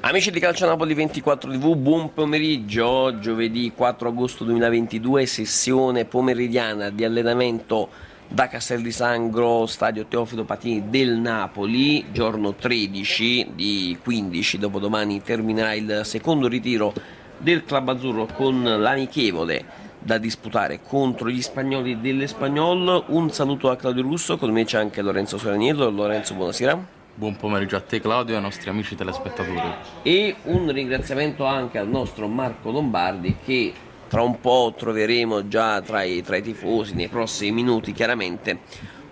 Amici di Calcio Napoli 24 TV, buon pomeriggio. Giovedì 4 agosto 2022, sessione pomeridiana di allenamento da Castel di Sangro, stadio Teofilo Patini del Napoli, giorno 13 di 15, dopodomani terminerà il secondo ritiro del Club Azzurro con l'amichevole da disputare contro gli spagnoli dell'Espanyol. Un saluto a Claudio Russo, con me c'è anche Lorenzo Soraniello. Lorenzo, buonasera. Buon pomeriggio a te Claudio e ai nostri amici telespettatori. E un ringraziamento anche al nostro Marco Lombardi, che tra un po' troveremo già tra i tifosi nei prossimi minuti, chiaramente,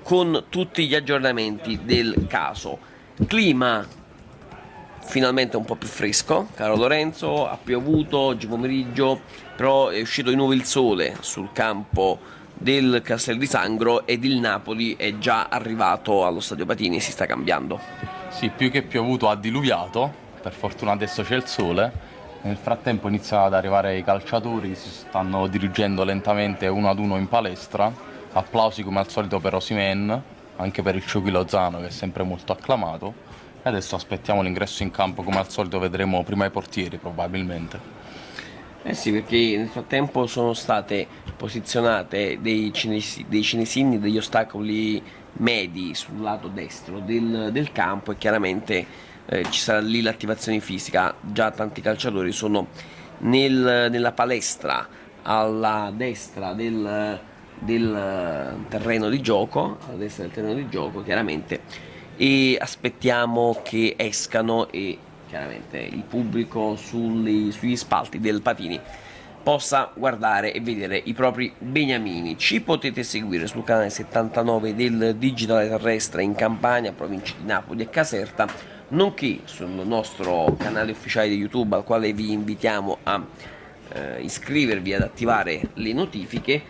con tutti gli aggiornamenti del caso. Clima finalmente un po' più fresco, caro Lorenzo, ha piovuto oggi pomeriggio, però è uscito di nuovo il sole sul campo del Castel di Sangro ed il Napoli è già arrivato allo Stadio Patini e si sta cambiando. Sì, più che piovuto ha diluviato, per fortuna adesso c'è il sole. Nel frattempo iniziano ad arrivare i calciatori, si stanno dirigendo lentamente uno ad uno in palestra. Applausi come al solito per Osimhen, anche per il Chucky Lozano che è sempre molto acclamato. E adesso aspettiamo l'ingresso in campo, come al solito vedremo prima i portieri probabilmente. Eh sì, perché nel frattempo sono state posizionate dei cinesini, degli ostacoli medi sul lato destro del campo e chiaramente ci sarà lì l'attivazione fisica. Già tanti calciatori sono nella palestra alla destra del terreno di gioco, chiaramente, e aspettiamo che escano e chiaramente il pubblico sugli spalti del Patini possa guardare e vedere i propri beniamini. Ci potete seguire sul canale 79 del Digitale Terrestre in Campania, provincia di Napoli e Caserta, nonché sul nostro canale ufficiale di YouTube, al quale vi invitiamo a iscrivervi ad attivare le notifiche,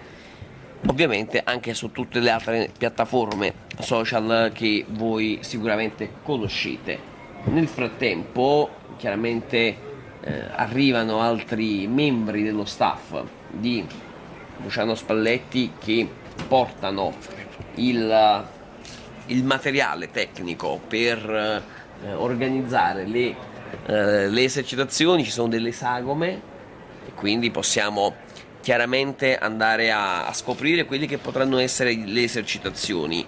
ovviamente anche su tutte le altre piattaforme social che voi sicuramente conoscete. Nel frattempo chiaramente arrivano altri membri dello staff di Luciano Spalletti che portano il materiale tecnico per organizzare le esercitazioni. Ci sono delle sagome e quindi possiamo chiaramente andare a scoprire quelle che potranno essere le esercitazioni.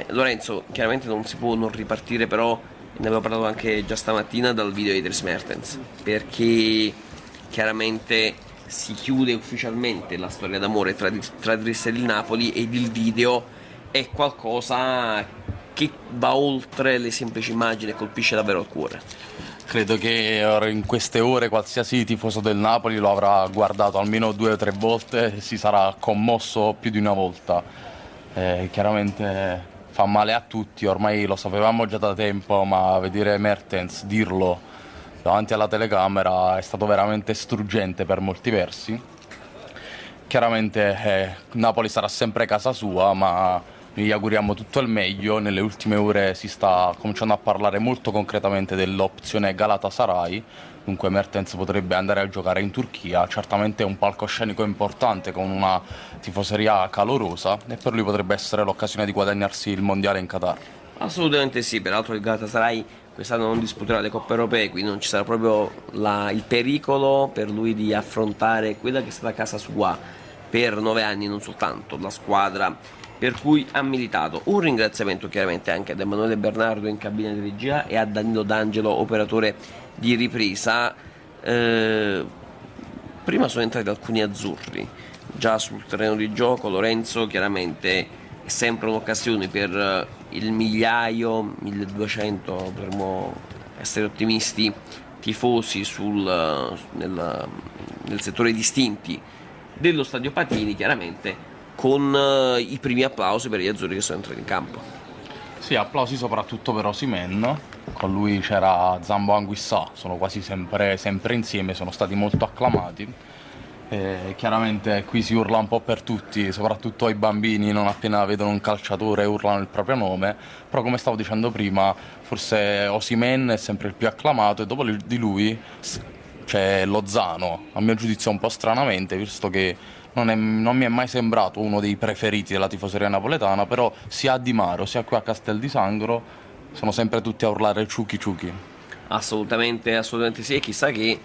Lorenzo, chiaramente non si può non ripartire, però ne avevo parlato anche già stamattina, dal video di Dries Mertens, perché chiaramente si chiude ufficialmente la storia d'amore tra Dries e il Napoli, ed il video è qualcosa che va oltre le semplici immagini e colpisce davvero il cuore. Credo che ora in queste ore qualsiasi tifoso del Napoli lo avrà guardato almeno 2 o 3 volte e si sarà commosso più di una volta. Chiaramente fa male a tutti, ormai lo sapevamo già da tempo, ma vedere Mertens dirlo davanti alla telecamera è stato veramente struggente per molti versi. Chiaramente Napoli sarà sempre casa sua, ma gli auguriamo tutto il meglio. Nelle ultime ore si sta cominciando a parlare molto concretamente dell'opzione Galatasaray, dunque Mertens potrebbe andare a giocare in Turchia. Certamente è un palcoscenico importante con una tifoseria calorosa e per lui potrebbe essere l'occasione di guadagnarsi il mondiale in Qatar. Assolutamente sì, peraltro il Galatasaray quest'anno non disputerà le coppe europee, quindi non ci sarà proprio il pericolo per lui di affrontare quella che è stata casa sua per 9 anni, non soltanto la squadra per cui ha militato. Un ringraziamento chiaramente anche ad Emanuele Bernardo in cabina di regia e a Danilo D'Angelo, operatore di ripresa. Prima sono entrati alcuni azzurri già sul terreno di gioco. Lorenzo, chiaramente è sempre un'occasione per il migliaio, 1200, potremmo essere ottimisti, tifosi nel settore distinti dello Stadio Patini, chiaramente con i primi applausi per gli azzurri che sono entrati in campo. Sì, applausi soprattutto per Osimhen, con lui c'era Zambo Anguissà, sono quasi sempre insieme, sono stati molto acclamati. Chiaramente qui si urla un po' per tutti, soprattutto ai bambini, non appena vedono un calciatore urlano il proprio nome, però come stavo dicendo prima, forse Osimhen è sempre il più acclamato e dopo di lui c'è Lozano, a mio giudizio un po' stranamente, visto che non mi è mai sembrato uno dei preferiti della tifoseria napoletana, però sia a Di Maro sia qui a Castel di Sangro sono sempre tutti a urlare Ciuchi Ciuchi. Assolutamente, assolutamente sì, e chissà che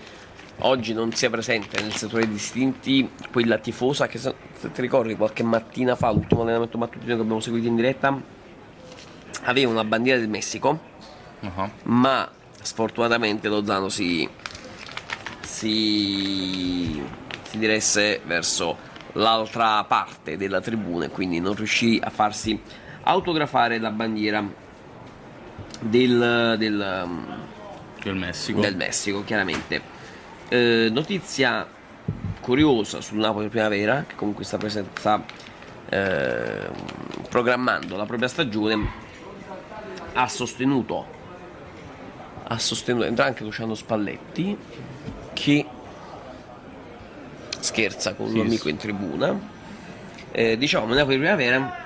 oggi non sia presente nel settore distinti quella tifosa che, se ti ricordi, qualche mattina fa, l'ultimo allenamento mattutino che abbiamo seguito in diretta, aveva una bandiera del Messico, Ah, ma sfortunatamente Lozano si diresse verso l'altra parte della tribuna e quindi non riuscì a farsi autografare la bandiera del Messico. del Messico, chiaramente. Notizia curiosa sul Napoli Primavera, che comunque sta programmando la propria stagione, ha sostenuto entra anche Luciano Spalletti, che scherza con un amico in tribuna. Diciamo, Napoli Primavera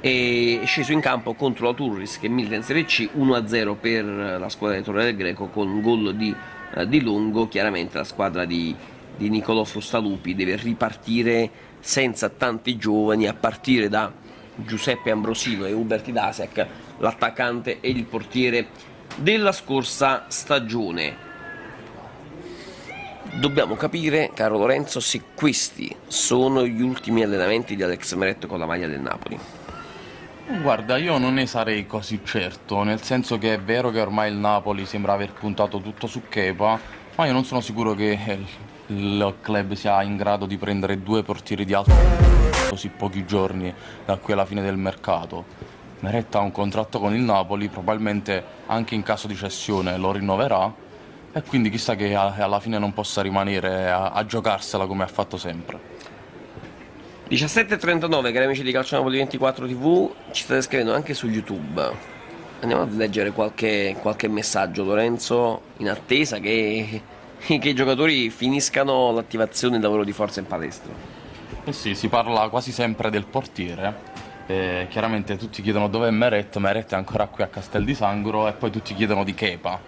è sceso in campo contro la Turris che milita in Serie C, 1-0 per la squadra di Torre del Greco, con un gol di Longo. Chiaramente la squadra di Nicolò Frustalupi deve ripartire senza tanti giovani, a partire da Giuseppe Ambrosino e Hubert Idasiak, l'attaccante e il portiere della scorsa stagione. Dobbiamo capire, caro Lorenzo, se questi sono gli ultimi allenamenti di Alex Meret con la maglia del Napoli. Guarda, io non ne sarei così certo, nel senso che è vero che ormai il Napoli sembra aver puntato tutto su Kepa, ma io non sono sicuro che il club sia in grado di prendere 2 portieri di alto così pochi giorni da qui alla fine del mercato. Meret ha un contratto con il Napoli, probabilmente anche in caso di cessione lo rinnoverà, e quindi chissà che alla fine non possa rimanere a giocarsela come ha fatto sempre. 17:39, cari amici di Calcio Napoli 24 TV, ci state scrivendo anche su YouTube. Andiamo a leggere qualche messaggio, Lorenzo, in attesa che i giocatori finiscano l'attivazione del lavoro di forza in palestra. Eh sì, si parla quasi sempre del portiere. Chiaramente tutti chiedono dov'è Meret è ancora qui a Castel di Sangro, e poi tutti chiedono di Kepa.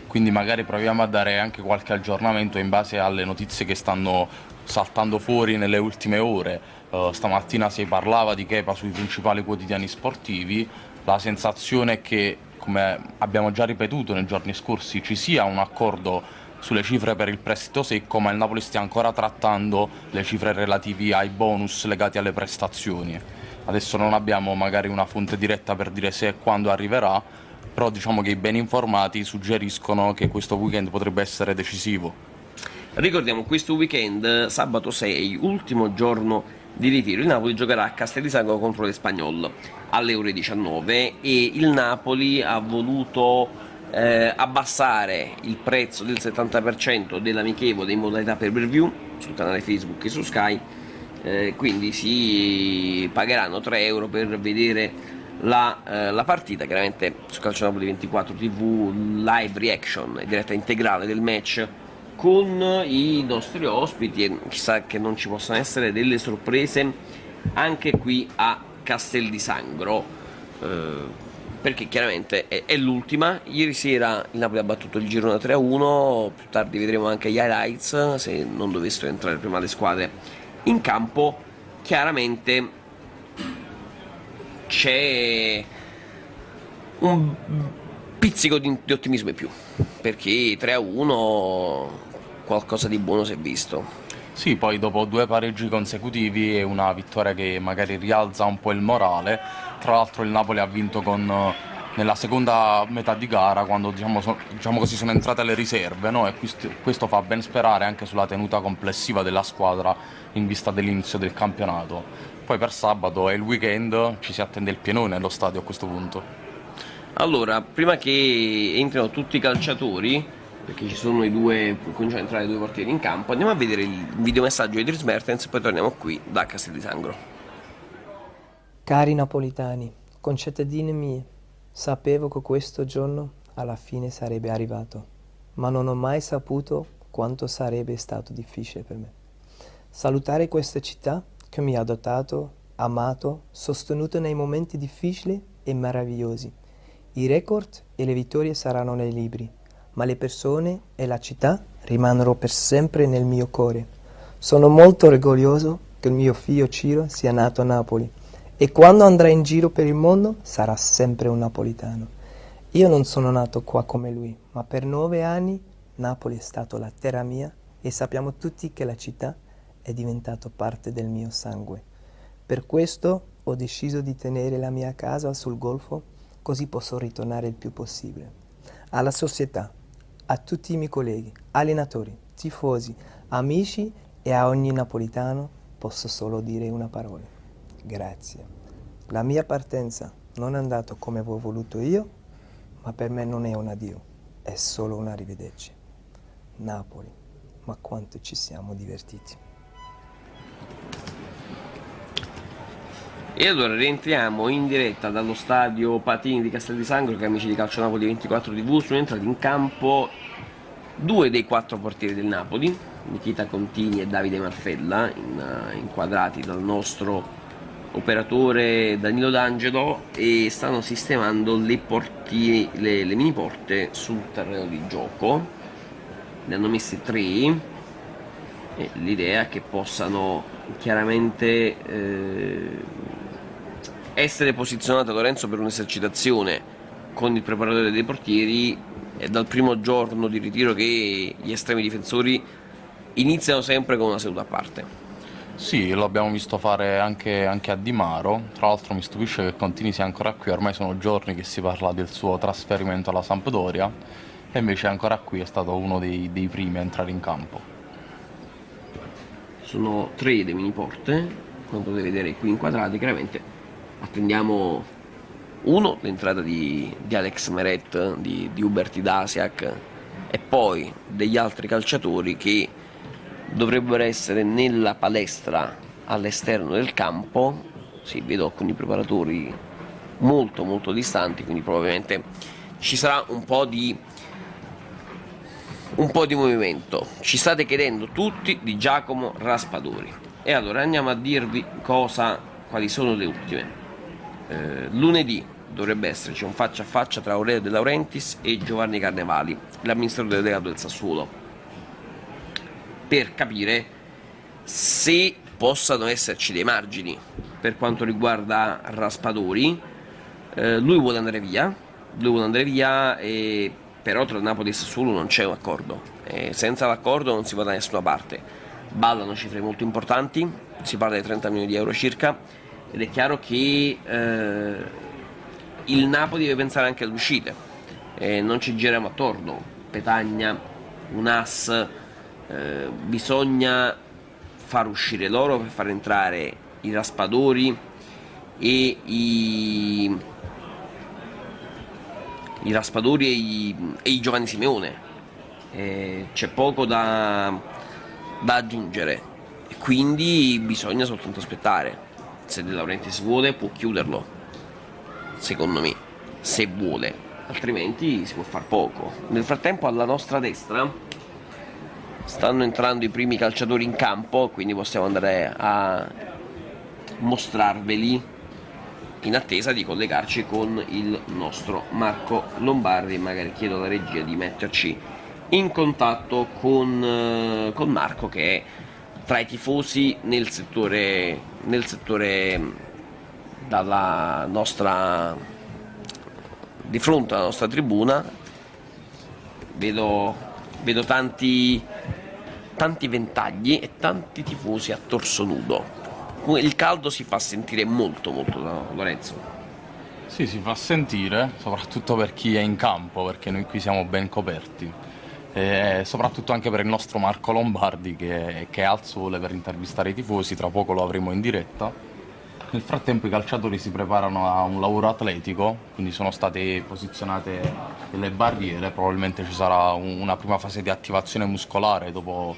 Quindi magari proviamo a dare anche qualche aggiornamento in base alle notizie che stanno saltando fuori nelle ultime ore. Stamattina si parlava di Kepa sui principali quotidiani sportivi. La sensazione è che, come abbiamo già ripetuto nei giorni scorsi, ci sia un accordo sulle cifre per il prestito secco, ma il Napoli stia ancora trattando le cifre relativi ai bonus legati alle prestazioni. Adesso non abbiamo magari una fonte diretta per dire se e quando arriverà, però diciamo che i ben informati suggeriscono che questo weekend potrebbe essere decisivo. Ricordiamo, questo weekend, sabato 6, ultimo giorno di ritiro, il Napoli giocherà a Castel di Sangro contro l'Espanyol alle ore 19 e il Napoli ha voluto abbassare il prezzo del 70% dell'amichevole in modalità pay-per-view sul canale Facebook e su Sky, quindi si pagheranno 3 euro per vedere la partita, chiaramente su Calcio Napoli 24 TV, live reaction e diretta integrale del match con i nostri ospiti, e chissà che non ci possano essere delle sorprese anche qui a Castel di Sangro, perché chiaramente è l'ultima. Ieri sera il Napoli ha battuto il Girona 3-1, più tardi vedremo anche gli highlights se non dovessero entrare prima le squadre in campo. Chiaramente c'è un pizzico di ottimismo in più, perché 3-1 qualcosa di buono si è visto. Sì, poi dopo 2 pareggi consecutivi e una vittoria che magari rialza un po' il morale. Tra l'altro il Napoli ha vinto nella seconda metà di gara, quando diciamo così sono entrate le riserve, no? E questo fa ben sperare anche sulla tenuta complessiva della squadra in vista dell'inizio del campionato. Poi per sabato è il weekend, ci si attende il pienone allo stadio a questo punto. Allora, prima che entrino tutti i calciatori, perché ci sono cominciano a entrare i 2 portieri in campo, andiamo a vedere il videomessaggio di Dries Mertens e poi torniamo qui da Castel di Sangro. Cari napolitani, concittadini miei, sapevo che questo giorno alla fine sarebbe arrivato, ma non ho mai saputo quanto sarebbe stato difficile per me. Salutare questa città che mi ha dotato, amato, sostenuto nei momenti difficili e meravigliosi. I record e le vittorie saranno nei libri, ma le persone e la città rimarranno per sempre nel mio cuore. Sono molto orgoglioso che il mio figlio Ciro sia nato a Napoli e quando andrà in giro per il mondo sarà sempre un napolitano. Io non sono nato qua come lui, ma per 9 anni Napoli è stata la terra mia e sappiamo tutti che la città è diventata parte del mio sangue. Per questo ho deciso di tenere la mia casa sul Golfo, così posso ritornare il più possibile. Alla società, a tutti i miei colleghi, allenatori, tifosi, amici e a ogni napolitano posso solo dire una parola. Grazie. La mia partenza non è andata come avevo voluto io, ma per me non è un addio, è solo un arrivederci. Napoli, ma quanto ci siamo divertiti. E allora rientriamo in diretta dallo stadio Patini di Castel di Sangro, che amici di Calcio Napoli 24 TV, sono entrati in campo 2 dei 4 portieri del Napoli, Nikita Contini e Davide Marfella, inquadrati dal nostro operatore Danilo D'Angelo, e stanno sistemando le mini porte sul terreno di gioco. Ne hanno messi 3 e l'idea è che possano chiaramente essere posizionate, Lorenzo, per un'esercitazione con il preparatore dei portieri. È dal primo giorno di ritiro che gli estremi difensori iniziano sempre con una seduta a parte. Sì, lo abbiamo visto fare anche a Di Maro. Tra l'altro mi stupisce che Contini sia ancora qui, ormai sono giorni che si parla del suo trasferimento alla Sampdoria, e invece è ancora qui, è stato uno dei primi a entrare in campo. Sono 3 le mini porte, come potete vedere qui inquadrati. Chiaramente attendiamo l'entrata di Alex Meret, di Hubert Idasiak, e poi degli altri calciatori che dovrebbero essere nella palestra all'esterno del campo. Sì, vedo alcuni preparatori molto molto distanti, quindi probabilmente ci sarà un po' di movimento. Ci state chiedendo tutti di Giacomo Raspadori, e allora andiamo a dirvi quali sono le ultime. Lunedì dovrebbe esserci un faccia a faccia tra Aurelio De Laurentiis e Giovanni Carnevali, l'amministratore delegato del Sassuolo, per capire se possano esserci dei margini per quanto riguarda Raspadori. Lui vuole andare via, e però tra Napoli e Sassuolo non c'è un accordo, senza l'accordo non si va da nessuna parte. Ballano cifre molto importanti, si parla di 30 milioni di euro circa, ed è chiaro che il Napoli deve pensare anche alle uscite, non ci giriamo attorno. Petagna, un as, bisogna far uscire loro per far entrare i Raspadori e i Giovanni Simeone. C'è poco da aggiungere, e quindi bisogna soltanto aspettare. Se De Laurentiis vuole può chiuderlo, secondo me, se vuole, altrimenti si può far poco. Nel frattempo alla nostra destra stanno entrando i primi calciatori in campo, quindi possiamo andare a mostrarveli in attesa di collegarci con il nostro Marco Lombardi. Magari chiedo alla regia di metterci in contatto con Marco, che è tra i tifosi nel settore dalla nostra, di fronte alla nostra tribuna. Vedo tanti ventagli e tanti tifosi a torso nudo. Il caldo si fa sentire molto molto, Lorenzo. Sì, si fa sentire, soprattutto per chi è in campo, perché noi qui siamo ben coperti. E soprattutto anche per il nostro Marco Lombardi che è al sole per intervistare i tifosi. Tra poco lo avremo in diretta. Nel frattempo i calciatori si preparano a un lavoro atletico, quindi sono state posizionate delle barriere. Probabilmente ci sarà una prima fase di attivazione muscolare dopo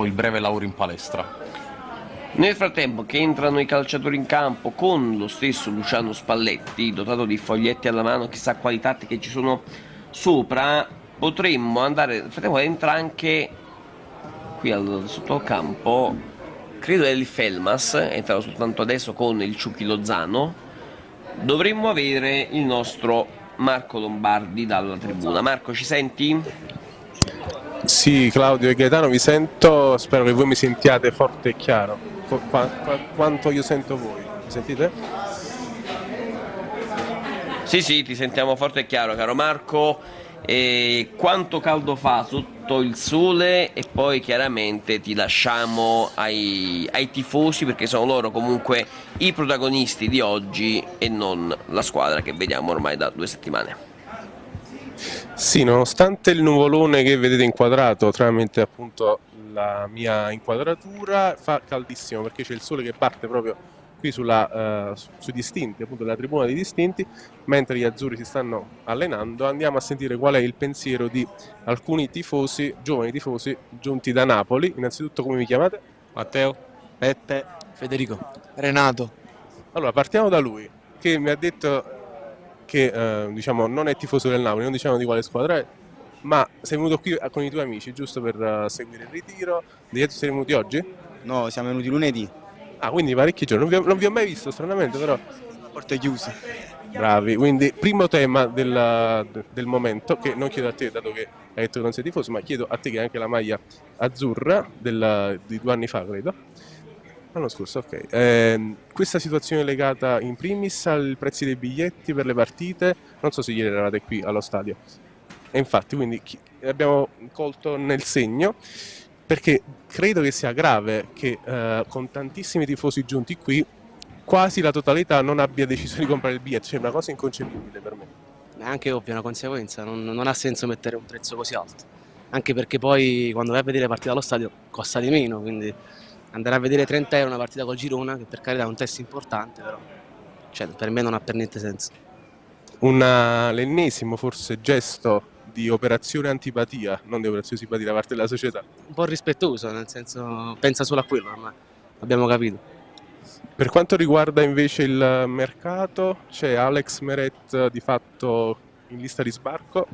il breve lavoro in palestra. Nel frattempo che entrano i calciatori in campo, con lo stesso Luciano Spalletti dotato di foglietti alla mano, chissà quali tattiche ci sono sopra, potremmo andare. Nel frattempo entra anche qui sotto il campo, credo Elif Elmas, è entrato soltanto adesso con il Ciuchi Lozano. Dovremmo avere il nostro Marco Lombardi dalla tribuna. Marco, ci senti? Sì, Claudio e Gaetano, vi sento, spero che voi mi sentiate forte e chiaro. Quanto io sento voi, mi sentite? Sì, sì, ti sentiamo forte e chiaro, caro Marco. E quanto caldo fa sotto il sole? E poi chiaramente ti lasciamo ai tifosi perché sono loro comunque i protagonisti di oggi e non la squadra che vediamo ormai da 2 settimane. Sì, nonostante il nuvolone che vedete inquadrato tramite appunto la mia inquadratura, fa caldissimo perché c'è il sole che parte proprio qui sui distinti, appunto la tribuna dei distinti, mentre gli azzurri si stanno allenando. Andiamo a sentire qual è il pensiero di alcuni tifosi, giovani tifosi giunti da Napoli. Innanzitutto, come vi chiamate? Matteo, Peppe, Federico, Renato. Allora, partiamo da lui, che mi ha detto che diciamo, non è tifoso del Napoli, non diciamo di quale squadra è, ma sei venuto qui con i tuoi amici giusto per seguire il ritiro. Sei venuti oggi? No, siamo venuti lunedì, Ah, quindi parecchi giorni, non vi ho mai visto stranamente, però porte chiuse. bravi. Quindi primo tema del momento, che non chiedo a te dato che hai detto che non sei tifoso, ma chiedo a te che hai anche la maglia azzurra di 2 anni fa, credo. L'anno scorso, ok. Questa situazione è legata in primis ai prezzi dei biglietti per le partite, non so se ieri eravate qui allo stadio. E infatti, quindi abbiamo colto nel segno, perché credo che sia grave che con tantissimi tifosi giunti qui, quasi la totalità non abbia deciso di comprare il biglietto, cioè è una cosa inconcepibile per me. È anche ovvio, una conseguenza, non ha senso mettere un prezzo così alto, anche perché poi quando vai a vedere la partita allo stadio costa di meno, quindi andare a vedere 30 euro una partita col Girona, che per carità è un test importante, però cioè, per me non ha per niente senso. L'ennesimo forse gesto di operazione antipatia, non di operazione simpatia da parte della società. Un po' rispettoso, nel senso pensa solo a quello, ormai abbiamo capito. Per quanto riguarda invece il mercato, c'è Alex Meret di fatto in lista di sbarco,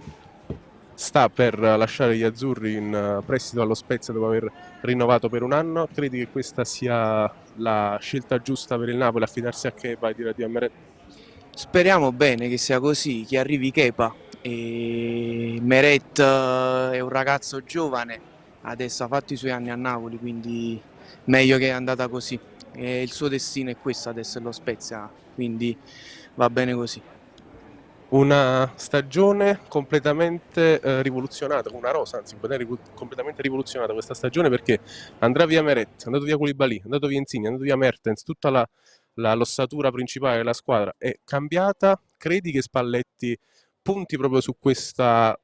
sta per lasciare gli azzurri in prestito allo Spezia dopo aver rinnovato per 1 anno. Credi che questa sia la scelta giusta per il Napoli, affidarsi a Kepa e dire addio a Meret? Speriamo bene che sia così, che arrivi Kepa. E Meret è un ragazzo giovane, adesso ha fatto i suoi anni a Napoli, quindi meglio che è andata così. E il suo destino è questo adesso, è lo Spezia, quindi va bene così. Una stagione completamente rivoluzionata, una rosa anzi completamente rivoluzionata questa stagione, perché andrà via Meret, è andato via Koulibaly, è andato via Insigne, è andato via Mertens, tutta l'ossatura principale della squadra è cambiata. Credi che Spalletti punti proprio su questo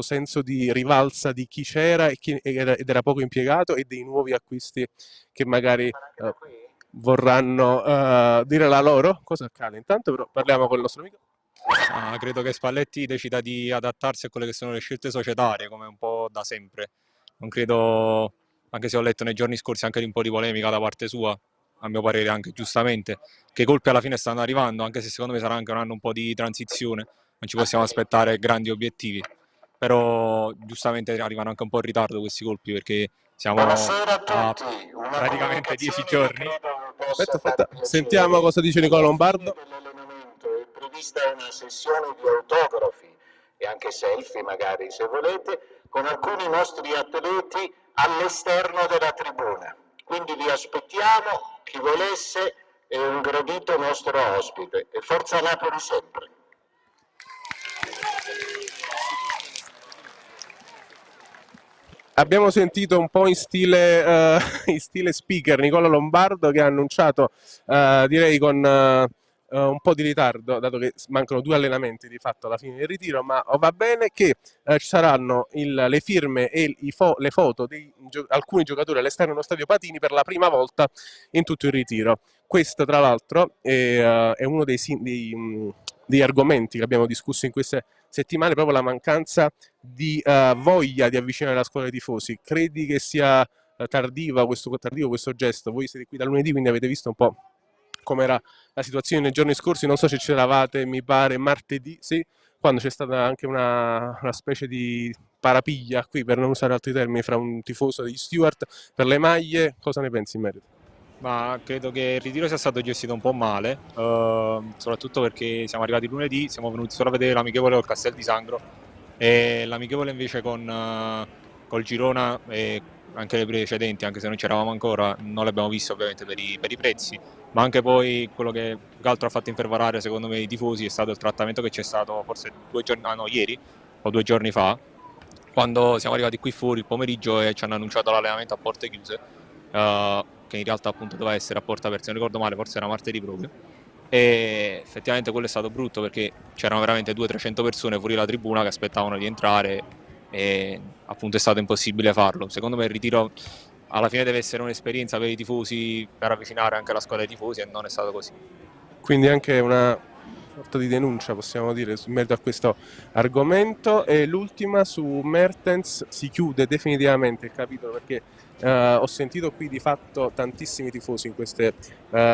senso di rivalsa di chi c'era ed era poco impiegato, e dei nuovi acquisti che magari vorranno dire la loro? Cosa accade? Intanto però parliamo con il nostro amico. Credo che Spalletti decida di adattarsi a quelle che sono le scelte societarie, come un po' da sempre. Non credo, anche se ho letto nei giorni scorsi anche di un po' di polemica da parte sua, a mio parere anche giustamente, che i colpi alla fine stanno arrivando, anche se secondo me sarà anche un anno un po' di transizione, non ci possiamo aspettare grandi obiettivi, però giustamente arrivano anche un po' in ritardo questi colpi, perché siamo a praticamente 10 giorni. Aspetta, sentiamo cosa dice Nicola Lombardo. È prevista una sessione di autografi e anche selfie magari se volete con alcuni nostri atleti all'esterno della tribuna, quindi vi aspettiamo, chi volesse è un gradito nostro ospite e forza Napoli sempre. Abbiamo sentito un po' in stile speaker Nicola Lombardo, che ha annunciato, direi con un po' di ritardo, dato che mancano 2 allenamenti di fatto alla fine del ritiro, ma va bene, che ci saranno le firme e le foto di alcuni giocatori all'esterno dello stadio Patini per la prima volta in tutto il ritiro. Questo tra l'altro è uno degli argomenti che abbiamo discusso in queste settimane, proprio la mancanza di voglia di avvicinare la squadra ai tifosi. Credi che sia tardivo questo gesto? Voi siete qui da lunedì, quindi avete visto un po' com'era la situazione nei giorni scorsi. Non so se c'eravate, mi pare martedì, sì, quando c'è stata anche una specie di parapiglia qui, per non usare altri termini, fra un tifoso degli Stewart per le maglie. Cosa ne pensi in merito? Ma credo che il ritiro sia stato gestito un po' male, soprattutto perché siamo arrivati lunedì, siamo venuti solo a vedere l'amichevole col Castel di Sangro e l'amichevole invece col Girona anche le precedenti, anche se non c'eravamo ancora, non le abbiamo viste ovviamente per i prezzi, ma anche poi quello che più che altro ha fatto infervorare secondo me i tifosi è stato il trattamento che c'è stato forse 2 giorni, ieri o 2 giorni fa, quando siamo arrivati qui fuori il pomeriggio e ci hanno annunciato l'allenamento a porte chiuse, che in realtà appunto doveva essere a porta aperta, se non ricordo male, forse era martedì proprio. E effettivamente quello è stato brutto perché c'erano veramente 200-300 persone fuori la tribuna che aspettavano di entrare e appunto è stato impossibile farlo. Secondo me il ritiro alla fine deve essere un'esperienza per i tifosi, per avvicinare anche la squadra dei tifosi, e non è stato così. Quindi anche una sorta di denuncia, possiamo dire, in merito a questo argomento. E l'ultima su Mertens: si chiude definitivamente il capitolo, perché ho sentito qui di fatto tantissimi tifosi in queste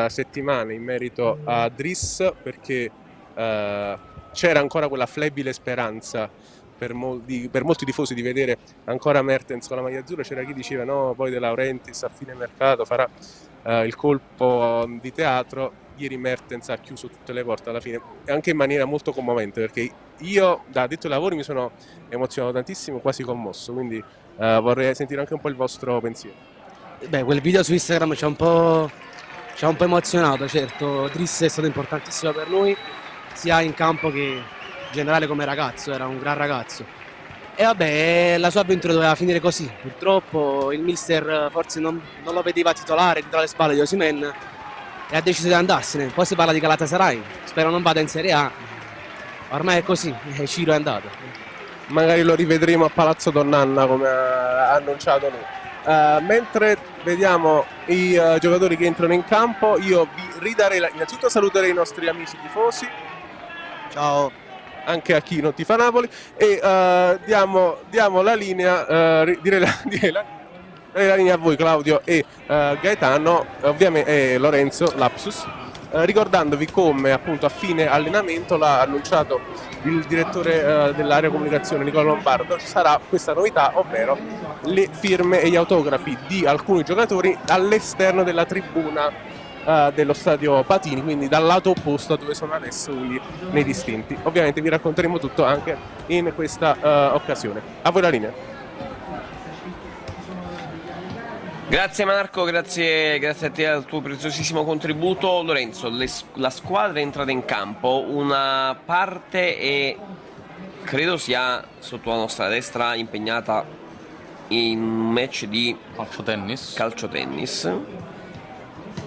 settimane in merito a Driss, perché c'era ancora quella flebile speranza per molti tifosi di vedere ancora Mertens con la maglia azzurra. C'era chi diceva no, poi De Laurentiis a fine mercato farà il colpo di teatro. Ieri Mertens ha chiuso tutte le porte alla fine, e anche in maniera molto commovente, perché io da addetto ai lavori mi sono emozionato tantissimo, quasi commosso, quindi vorrei sentire anche un po' il vostro pensiero. Beh, quel video su Instagram ci ha un po' emozionato, certo. Driss è stato importantissimo per noi, sia in campo che in generale come ragazzo, era un gran ragazzo. E vabbè, la sua avventura doveva finire così. Purtroppo il mister forse non lo vedeva titolare dietro le spalle di Osimhen e ha deciso di andarsene. Poi si parla di Galatasaray, spero non vada in Serie A. Ormai è così, Ciro è andato. Magari lo rivedremo a Palazzo Donnanna come ha annunciato lui. Mentre vediamo i giocatori che entrano in campo, io vi ridarei innanzitutto saluterei i nostri amici tifosi. Ciao. Anche a chi non tifa Napoli, e diamo la linea, direi la linea a voi Claudio e Gaetano, ovviamente Lorenzo, lapsus, ricordandovi come appunto a fine allenamento l'ha annunciato il direttore dell'area comunicazione Nicola Lombardo, ci sarà questa novità, ovvero le firme e gli autografi di alcuni giocatori all'esterno della tribuna dello stadio Patini, quindi dal lato opposto a dove sono adesso, quindi nei distinti. Ovviamente vi racconteremo tutto anche in questa occasione. A voi la linea. Grazie Marco, grazie a te al tuo preziosissimo contributo. Lorenzo, la squadra è entrata in campo, una parte è, credo sia sotto la nostra destra, impegnata in un match di calcio tennis.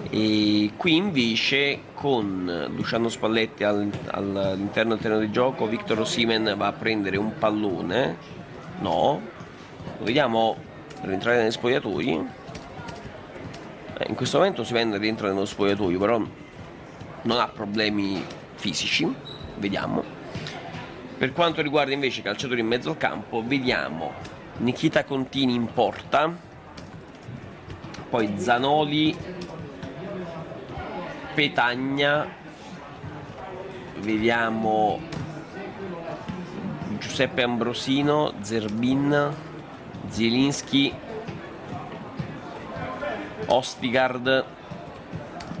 E qui invece con Luciano Spalletti all'interno del terreno di gioco, Victor Osimhen va a prendere un pallone, no, lo vediamo per entrare negli spogliatoi. In questo momento Osimhen rientra nello spogliatoio, però non ha problemi fisici, vediamo. Per quanto riguarda invece i calciatori in mezzo al campo, vediamo Nikita Contini in porta, poi Zanoli, Petagna, vediamo Giuseppe Ambrosino, Zerbin, Zielinski, Ostigard,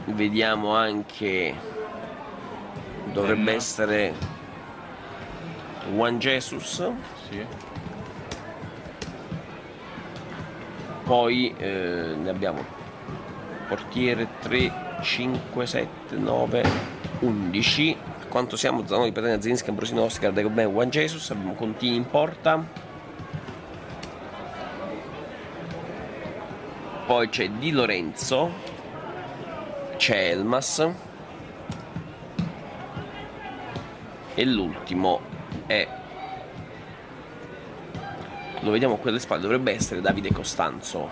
vediamo anche, dovrebbe essere Juan Jesus, sì. Poi ne abbiamo portiere 3, 5, 7, 9, 11. Quanto siamo? Zanoli, Petagna, Zielinski, Ambrosino, Ostigard, Ecobben, Juan Jesus. Abbiamo Contini in porta. Poi c'è Di Lorenzo, c'è Elmas e l'ultimo è, lo vediamo qui alle spalle, dovrebbe essere Davide Costanzo.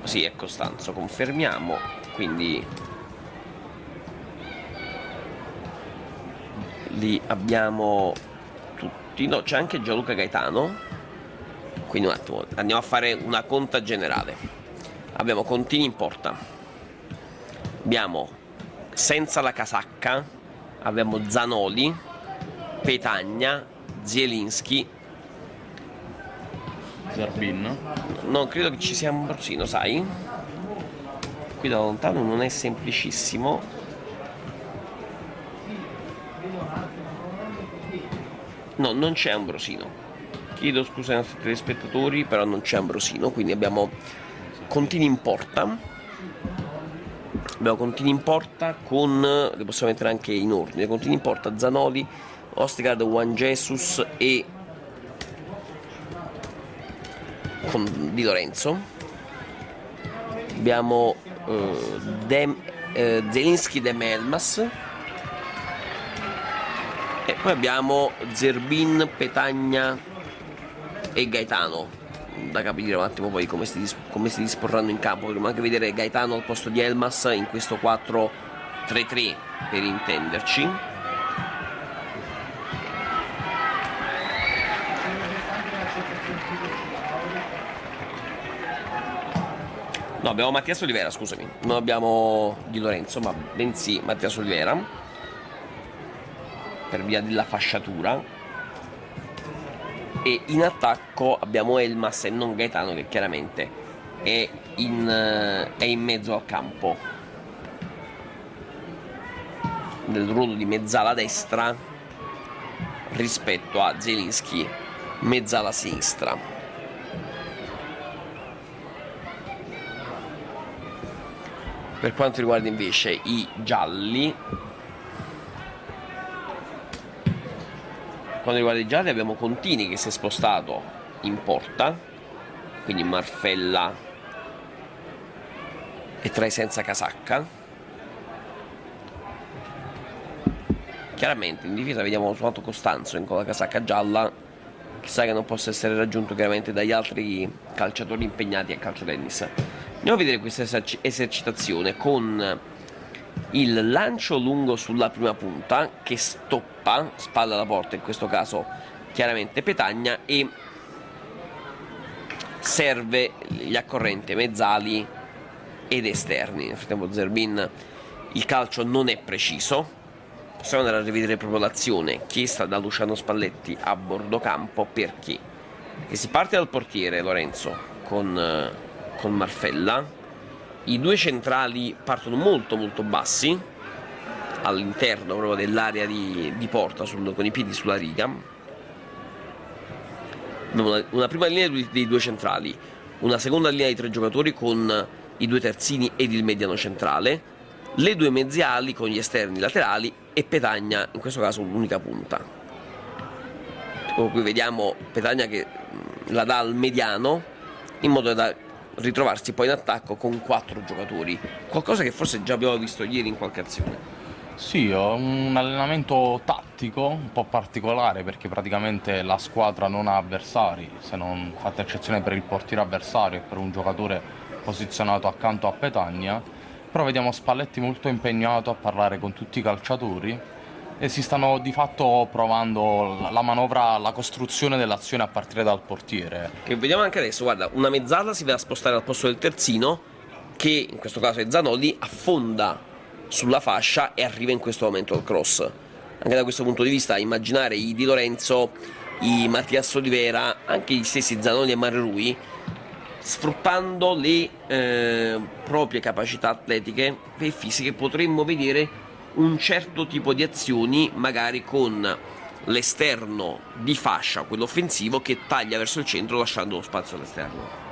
Sì, è Costanzo, confermiamo. Quindi li abbiamo tutti. No, c'è anche Gianluca Gaetano. Quindi un attimo, andiamo a fare una conta generale. Abbiamo Contini in porta, abbiamo senza la casacca, abbiamo Zanoli, Petagna, Zielinski, Zerbin. non credo che ci sia Ambrosino, sai? Qui da lontano non è semplicissimo. No, non c'è Ambrosino. Chiedo scusa ai nostri telespettatori, però non c'è Ambrosino, quindi abbiamo Contini in porta. Abbiamo Contini in porta con, li possiamo mettere anche in ordine, Contini in porta, Zanoli, Ostigard, Juan Jesus e con Di Lorenzo. Abbiamo Zelinski, Dem Elmas, e poi abbiamo Zerbin, Petagna e Gaetano, da capire un attimo poi come si disporranno in campo. Dovremmo anche vedere Gaetano al posto di Elmas in questo 4-3-3 per intenderci. No, abbiamo Mattias Olivera, scusami, non abbiamo Di Lorenzo, ma bensì Mattias Olivera, per via della fasciatura. E in attacco abbiamo Elmas e non Gaetano, che chiaramente è in mezzo al campo, nel ruolo di mezzala destra rispetto a Zelinski, mezzala sinistra. Per quanto riguarda invece i gialli, abbiamo Contini che si è spostato in porta, quindi Marfella e tra i senza casacca. Chiaramente in difesa vediamo soltanto Costanzo con la casacca gialla, chissà che non possa essere raggiunto chiaramente dagli altri calciatori impegnati a calcio tennis. Andiamo a vedere questa esercitazione con il lancio lungo sulla prima punta che stoppa, spalla alla porta in questo caso chiaramente Petagna, e serve gli accorrenti mezzali ed esterni. Nel frattempo Zerbin, il calcio non è preciso. Possiamo andare a rivedere proprio l'azione chiesta da Luciano Spalletti a bordo campo, perché si parte dal portiere Lorenzo con Marfella, i due centrali partono molto bassi all'interno proprio dell'area di porta, con i piedi sulla riga. Abbiamo una prima linea dei due centrali, una seconda linea di tre giocatori con i due terzini ed il mediano centrale, le due mezziali con gli esterni laterali e Petagna, in questo caso l'unica punta. Qui vediamo Petagna che la dà al mediano in modo da ritrovarsi poi in attacco con 4 giocatori, qualcosa che forse già abbiamo visto ieri in qualche azione. Sì, un allenamento tattico un po' particolare, perché praticamente la squadra non ha avversari, se non fatta eccezione per il portiere avversario e per un giocatore posizionato accanto a Petagna. Però vediamo Spalletti molto impegnato a parlare con tutti i calciatori e si stanno di fatto provando la manovra, la costruzione dell'azione a partire dal portiere. Che vediamo anche adesso, guarda, una mezzala si va a spostare al posto del terzino, che in questo caso è Zanoli, affonda sulla fascia e arriva in questo momento al cross. Anche da questo punto di vista immaginare i Di Lorenzo, i Mattias Olivera, anche gli stessi Zanoli e Mario Rui, sfruttando le proprie capacità atletiche e fisiche, potremmo vedere un certo tipo di azioni magari con l'esterno di fascia, quello offensivo, che taglia verso il centro lasciando lo spazio all'esterno.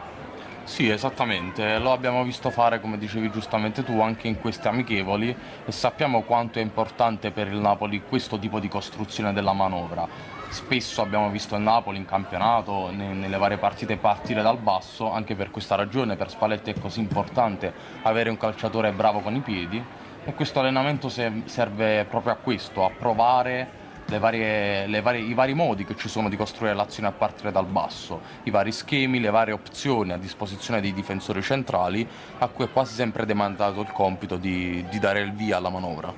Sì, esattamente, lo abbiamo visto fare, come dicevi giustamente tu, anche in queste amichevoli, e sappiamo quanto è importante per il Napoli questo tipo di costruzione della manovra. Spesso abbiamo visto il Napoli in campionato, nelle varie partite, partire dal basso. Anche per questa ragione per Spalletti è così importante avere un calciatore bravo con i piedi, e questo allenamento serve proprio a questo, a provare i vari modi che ci sono di costruire l'azione a partire dal basso, i vari schemi, le varie opzioni a disposizione dei difensori centrali, a cui è quasi sempre demandato il compito di dare il via alla manovra.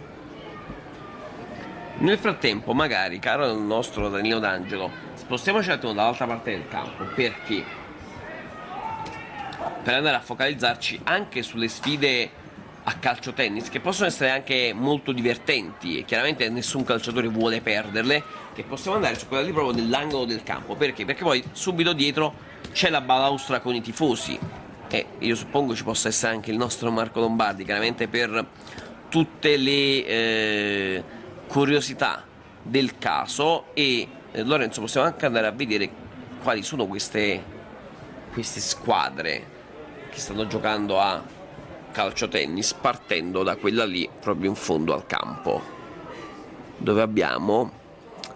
Nel frattempo, magari, caro il nostro Danilo D'Angelo, spostiamoci un attimo dall'altra parte del campo, perché per andare a focalizzarci anche sulle sfide a calcio tennis, che possono essere anche molto divertenti e chiaramente nessun calciatore vuole perderle, che possiamo andare su quella lì proprio nell'angolo del campo. Perché? Perché poi subito dietro c'è la balaustra con i tifosi, e io suppongo ci possa essere anche il nostro Marco Lombardi, chiaramente per tutte le curiosità del caso. E Lorenzo, possiamo anche andare a vedere quali sono queste squadre che stanno giocando a calcio tennis, partendo da quella lì proprio in fondo al campo, dove abbiamo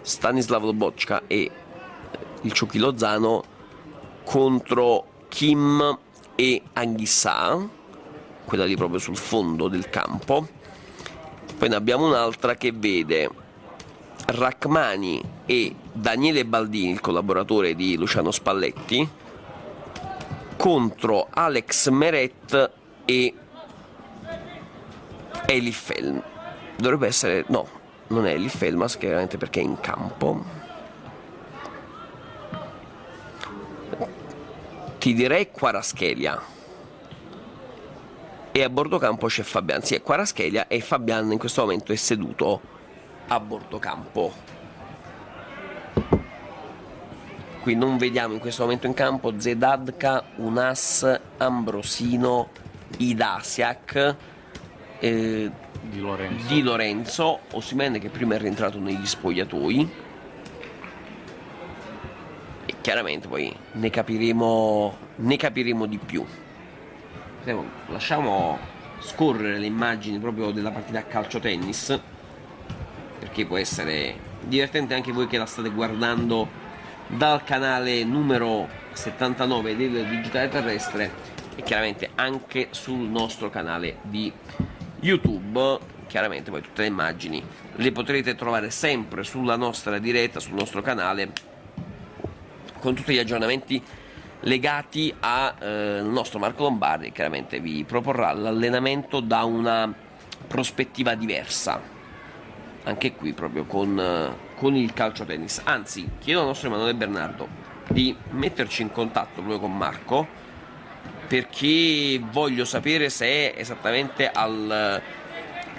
Stanislav Lobotka e il Ciuchi Lozano contro Kim e Anghissà, quella lì proprio sul fondo del campo. Poi ne abbiamo un'altra che vede Rachmani e Daniele Baldini, il collaboratore di Luciano Spalletti, contro Alex Meret e Elif Elmas. Dovrebbe essere... no, non è Elif Elmas, chiaramente perché è in campo. Ti direi Kvaratskhelia. E a bordo campo c'è Fabian. Sì, è Kvaratskhelia, e Fabian in questo momento è seduto a bordo campo. Qui non vediamo in questo momento in campo Zedadka, Unas, Ambrosino, Idasiak, Di Lorenzo, Osimhen che prima è rientrato negli spogliatoi, e chiaramente poi ne capiremo di più. Lasciamo scorrere le immagini proprio della partita a calcio tennis, perché può essere divertente anche voi che la state guardando dal canale numero 79 del Digitale Terrestre, e chiaramente anche sul nostro canale di YouTube. Chiaramente poi tutte le immagini le potrete trovare sempre sulla nostra diretta, sul nostro canale, con tutti gli aggiornamenti legati al nostro Marco Lombardi. Chiaramente vi proporrà l'allenamento da una prospettiva diversa, anche qui proprio con il calcio tennis. Anzi, chiedo al nostro Emanuele Bernardo di metterci in contatto proprio con Marco, perché voglio sapere se è esattamente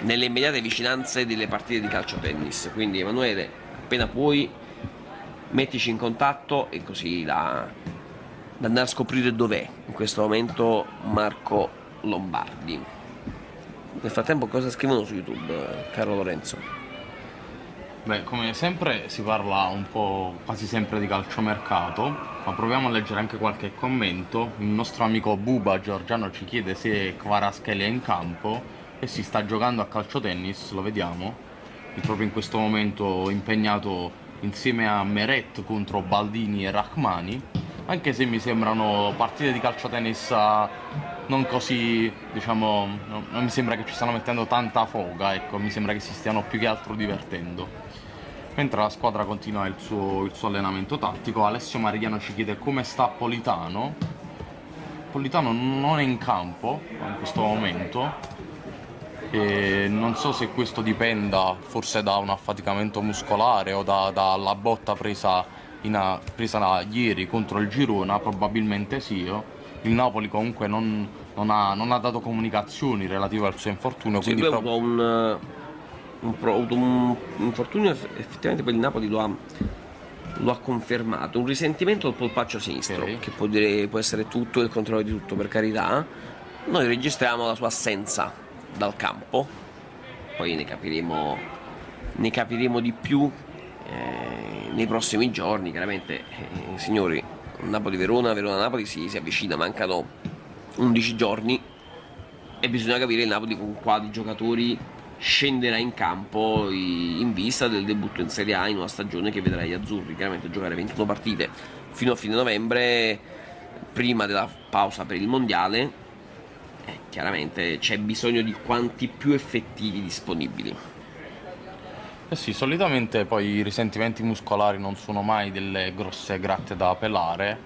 nelle immediate vicinanze delle partite di calcio tennis. Quindi Emanuele, appena puoi mettici in contatto, e così da andare a scoprire dov'è in questo momento Marco Lombardi. Nel frattempo cosa scrivono su YouTube, caro Lorenzo? Beh, come sempre si parla un po' quasi sempre di calciomercato, ma proviamo a leggere anche qualche commento. Il nostro amico Buba Giorgiano ci chiede se Kvaratskhelia è in campo, e si sta giocando a calcio tennis, lo vediamo, è proprio in questo momento impegnato insieme a Meret contro Baldini e Rachmani, anche se mi sembrano partite di calcio tennis non così, diciamo, non mi sembra che ci stiano mettendo tanta foga, ecco, mi sembra che si stiano più che altro divertendo. Mentre la squadra continua il suo allenamento tattico, Alessio Marigliano ci chiede come sta Politano. Politano non è in campo in questo momento, e non so se questo dipenda forse da un affaticamento muscolare o dalla botta presa ieri contro il Girona, probabilmente sì. Il Napoli comunque non ha dato comunicazioni relative al suo infortunio. Sì, quindi ha avuto un infortunio, effettivamente poi il Napoli lo ha confermato, un risentimento al polpaccio sinistro, okay, che può essere tutto, il controllo di tutto, per carità. Noi registriamo la sua assenza dal campo, poi ne capiremo di più nei prossimi giorni. Chiaramente, signori, Napoli-Verona, Verona-Napoli si avvicina, mancano 11 giorni e bisogna capire il Napoli con quali giocatori scenderà in campo in vista del debutto in Serie A in una stagione che vedrà gli azzurri chiaramente giocare 21 partite fino a fine novembre, prima della pausa per il mondiale. Chiaramente c'è bisogno di quanti più effettivi disponibili. Sì, solitamente poi i risentimenti muscolari non sono mai delle grosse gratte da pelare,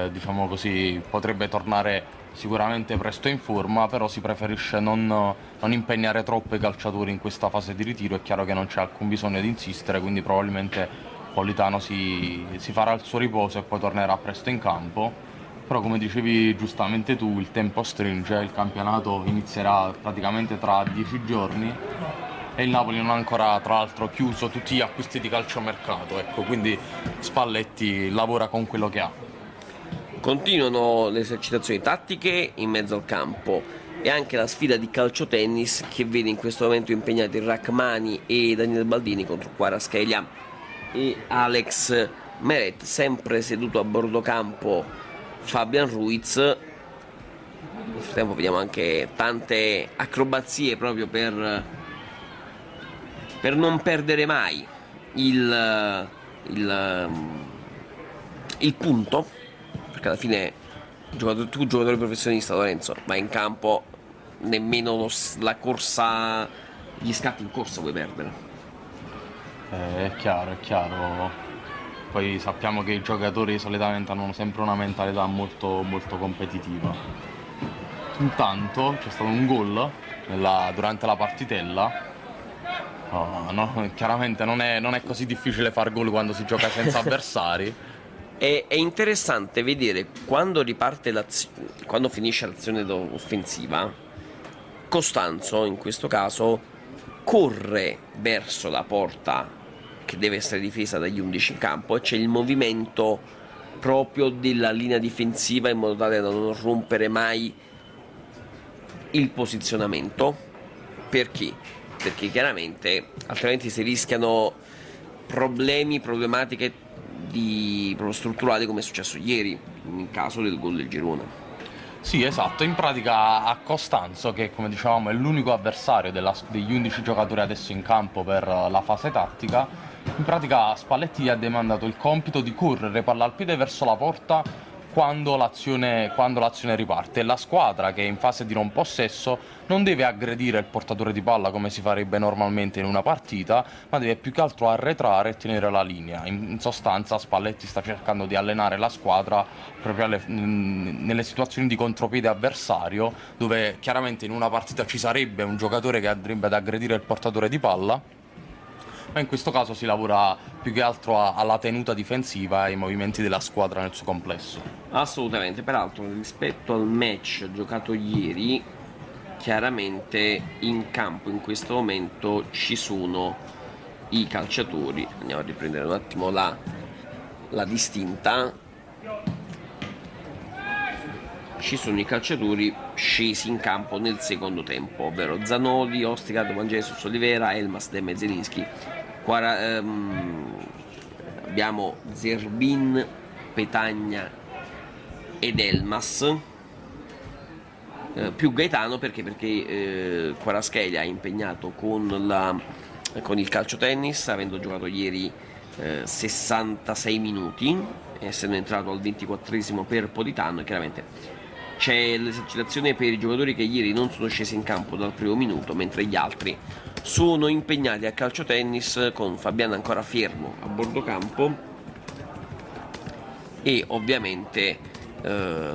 diciamo così, potrebbe tornare sicuramente presto in forma, però si preferisce non impegnare troppo i calciatori in questa fase di ritiro. È chiaro che non c'è alcun bisogno di insistere, quindi probabilmente Politano si farà il suo riposo e poi tornerà presto in campo. Però come dicevi giustamente tu, il tempo stringe, il campionato inizierà praticamente tra 10 giorni e il Napoli non ha ancora tra l'altro chiuso tutti gli acquisti di calciomercato, ecco, quindi Spalletti lavora con quello che ha. Continuano le esercitazioni tattiche in mezzo al campo e anche la sfida di calcio tennis, che vede in questo momento impegnati Rachmani e Daniele Baldini contro Kvaratskhelia e Alex Meret sempre seduto a bordo campo, Fabian Ruiz. Nel frattempo vediamo anche tante acrobazie proprio per non perdere mai il punto, perché alla fine tu giocatore professionista, Lorenzo, vai in campo, nemmeno la corsa, gli scatti in corsa puoi perdere. È chiaro, è chiaro. Poi sappiamo che i giocatori solitamente hanno sempre una mentalità molto, molto competitiva. Intanto c'è stato un gol durante la partitella. No, chiaramente non è così difficile far gol quando si gioca senza avversari. È interessante vedere quando quando finisce l'azione offensiva, Costanzo in questo caso corre verso la porta che deve essere difesa dagli 11 in campo, e c'è il movimento proprio della linea difensiva in modo tale da non rompere mai il posizionamento. Perché? Perché chiaramente altrimenti si rischiano problematiche proprio strutturali, come è successo ieri in caso del gol del Girona. Sì, esatto, in pratica a Costanzo, che come dicevamo è l'unico avversario degli 11 giocatori adesso in campo per la fase tattica, in pratica Spalletti gli ha demandato il compito di correre palla al piede verso la porta quando l'azione riparte. La squadra, che è in fase di non possesso, non deve aggredire il portatore di palla come si farebbe normalmente in una partita, ma deve più che altro arretrare e tenere la linea. In sostanza Spalletti sta cercando di allenare la squadra proprio nelle situazioni di contropiede avversario, dove chiaramente in una partita ci sarebbe un giocatore che andrebbe ad aggredire il portatore di palla, ma in questo caso si lavora più che altro alla tenuta difensiva e ai movimenti della squadra nel suo complesso. Assolutamente, peraltro rispetto al match giocato ieri, chiaramente in campo in questo momento ci sono i calciatori. Andiamo a riprendere un attimo la distinta. Ci sono i calciatori scesi in campo nel secondo tempo, ovvero Zanoli, Ostigar, Mangesus, Olivera, Elmas, Demme, Zelinski. Abbiamo Zerbin, Petagna ed Elmas, più Gaetano perché Kvaratskhelia è impegnato con il calciotennis, avendo giocato ieri 66 minuti, essendo entrato al 24esimo per Politano, e chiaramente c'è l'esercitazione per i giocatori che ieri non sono scesi in campo dal primo minuto, mentre gli altri sono impegnati a calciotennis, con Fabiano ancora fermo a bordo campo e ovviamente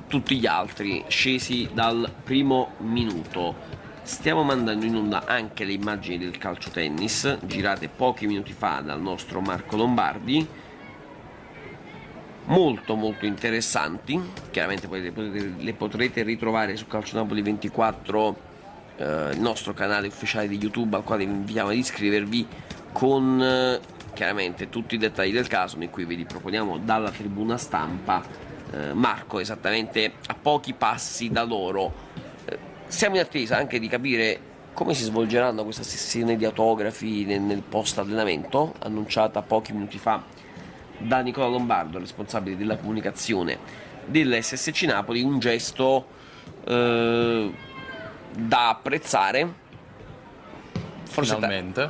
tutti gli altri scesi dal primo minuto. Stiamo mandando in onda anche le immagini del calciotennis girate pochi minuti fa dal nostro Marco Lombardi, molto molto interessanti. Chiaramente poi le potrete ritrovare su Calcio Napoli 24, il nostro canale ufficiale di YouTube, al quale vi invitiamo ad iscrivervi, con chiaramente tutti i dettagli del caso, in cui vi riproponiamo dalla tribuna stampa Marco esattamente a pochi passi da loro. Siamo in attesa anche di capire come si svolgeranno questa sessione di autografi nel post allenamento, annunciata pochi minuti fa da Nicola Lombardo, responsabile della comunicazione dell'SSC Napoli. Un gesto da apprezzare, forse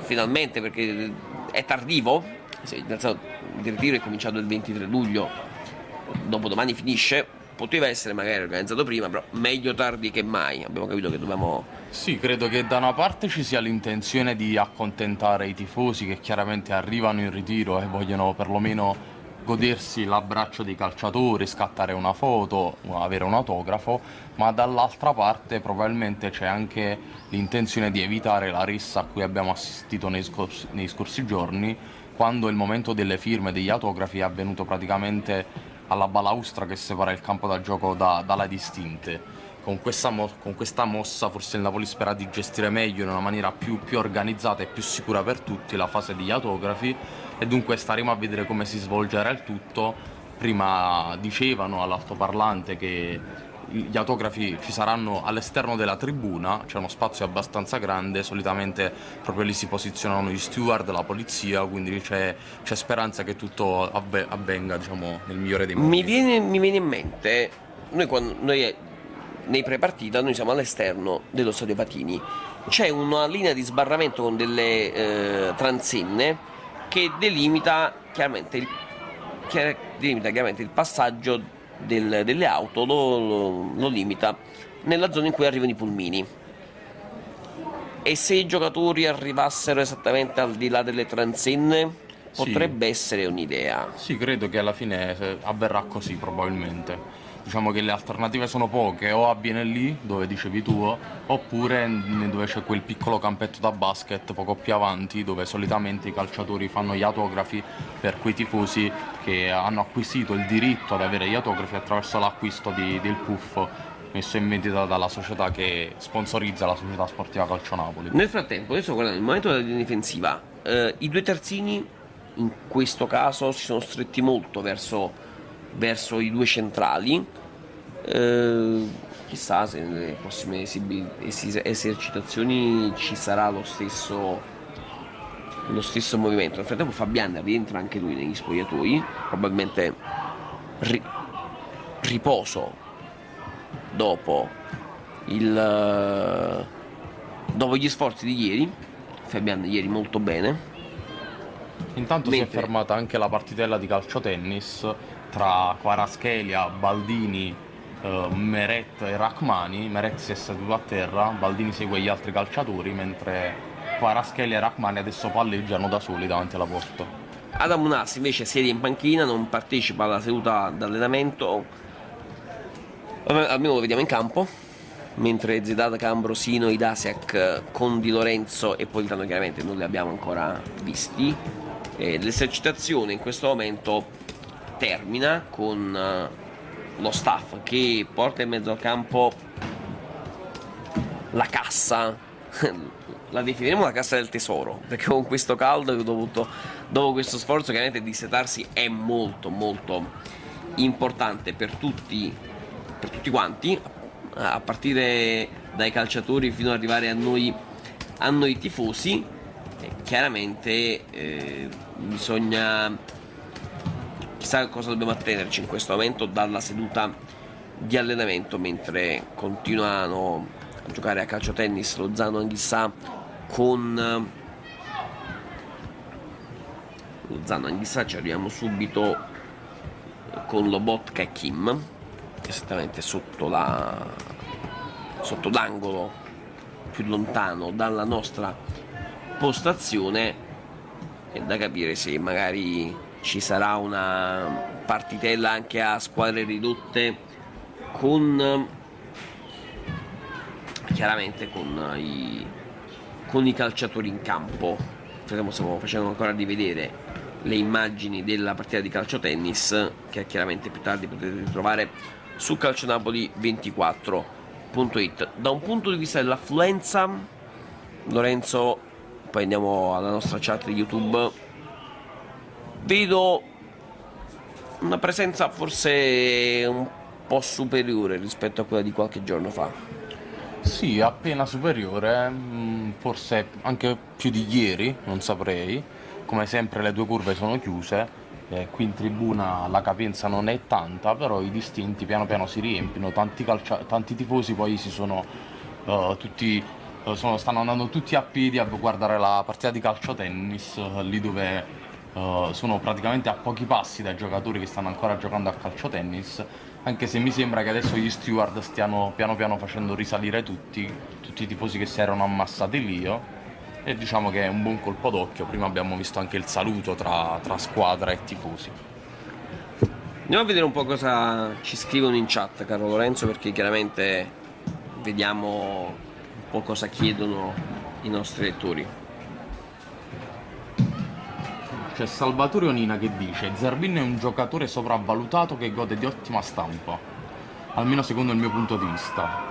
finalmente, perché è tardivo. Il ritiro è cominciato il 23 luglio, dopodomani finisce. Poteva essere magari organizzato prima, però meglio tardi che mai. Abbiamo capito che dobbiamo... Sì, credo che da una parte ci sia l'intenzione di accontentare i tifosi che chiaramente arrivano in ritiro e vogliono perlomeno godersi l'abbraccio dei calciatori, scattare una foto, avere un autografo, ma dall'altra parte probabilmente c'è anche l'intenzione di evitare la rissa a cui abbiamo assistito nei scorsi giorni, quando il momento delle firme degli autografi è avvenuto praticamente alla balaustra che separa il campo da gioco dalle distinte. Con questa mossa forse il Napoli spera di gestire meglio, in una maniera più organizzata e più sicura per tutti, la fase degli autografi, e dunque staremo a vedere come si svolgerà il tutto. Prima dicevano all'altoparlante che gli autografi ci saranno all'esterno della tribuna, c'è uno spazio abbastanza grande, solitamente proprio lì si posizionano gli steward, la polizia, quindi c'è speranza che tutto avvenga, diciamo, nel migliore dei modi. Mi viene in mente, noi nei pre-partita noi siamo all'esterno dello stadio Patini, c'è una linea di sbarramento con delle transenne che delimita chiaramente il passaggio delle auto, lo limita nella zona in cui arrivano i pulmini. E se i giocatori arrivassero esattamente al di là delle transenne, potrebbe essere un'idea. Sì, credo che alla fine avverrà così probabilmente. Diciamo che le alternative sono poche, o avviene lì, dove dicevi tu, oppure dove c'è quel piccolo campetto da basket poco più avanti, dove solitamente i calciatori fanno gli autografi per quei tifosi che hanno acquisito il diritto ad avere gli autografi attraverso l'acquisto del puff messo in vendita dalla società che sponsorizza la società sportiva Calcio Napoli. Nel frattempo, adesso guardando il momento della linea difensiva, i due terzini in questo caso si sono stretti molto verso i due centrali. Chissà se nelle prossime esercitazioni ci sarà lo stesso movimento. Nel frattempo Fabian rientra anche lui negli spogliatoi, probabilmente riposo dopo gli sforzi di ieri. Fabian ieri molto bene. Intanto si è fermata anche la partitella di calcio tennis tra Kvaratskhelia, Baldini, Meret e Rachmani. Meret si è seduto a terra, Baldini segue gli altri calciatori, mentre Kvaratskhelia e Rachmani adesso palleggiano da soli davanti alla porta. Adam Unas invece siede in panchina, non partecipa alla seduta d'allenamento, almeno lo vediamo in campo, mentre Zidane, Ambrosino, Idasiak, Condi, Lorenzo e Politano chiaramente non li abbiamo ancora visti. L'esercitazione in questo momento termina con lo staff che porta in mezzo al campo la cassa, la definiremo la cassa del tesoro, perché con questo caldo dopo questo sforzo chiaramente dissetarsi è molto molto importante per tutti quanti, a partire dai calciatori fino ad arrivare a noi tifosi. Chiaramente bisogna, chissà cosa dobbiamo attenerci in questo momento dalla seduta di allenamento, mentre continuano a giocare a calcio tennis Lozano e Anghissà con ci arriviamo subito con Lobotka e Kim esattamente sotto l'angolo più lontano dalla nostra postazione. È da capire se magari ci sarà una partitella anche a squadre ridotte chiaramente con i calciatori in campo. Stiamo facendo ancora rivedere le immagini della partita di calcio tennis, che chiaramente più tardi potete ritrovare su calcionapoli24.it. Da un punto di vista dell'affluenza, Lorenzo, poi andiamo alla nostra chat di YouTube, vedo una presenza forse un po' superiore rispetto a quella di qualche giorno fa. Sì, appena superiore, forse anche più di ieri, non saprei. Come sempre le due curve sono chiuse, qui in tribuna la capienza non è tanta, però i distinti piano piano si riempiono, tanti tifosi poi stanno andando tutti a piedi a guardare la partita di calcio tennis, lì dove sono praticamente a pochi passi dai giocatori che stanno ancora giocando a calcio tennis, anche se mi sembra che adesso gli steward stiano piano piano facendo risalire tutti i tifosi che si erano ammassati lì, e diciamo che è un buon colpo d'occhio. Prima abbiamo visto anche il saluto tra squadra e tifosi. Andiamo a vedere un po' cosa ci scrivono in chat, caro Lorenzo, perché chiaramente vediamo un po' cosa chiedono i nostri lettori. C'è Salvatore Onina che dice: Zerbin è un giocatore sopravvalutato che gode di ottima stampa, almeno secondo il mio punto di vista.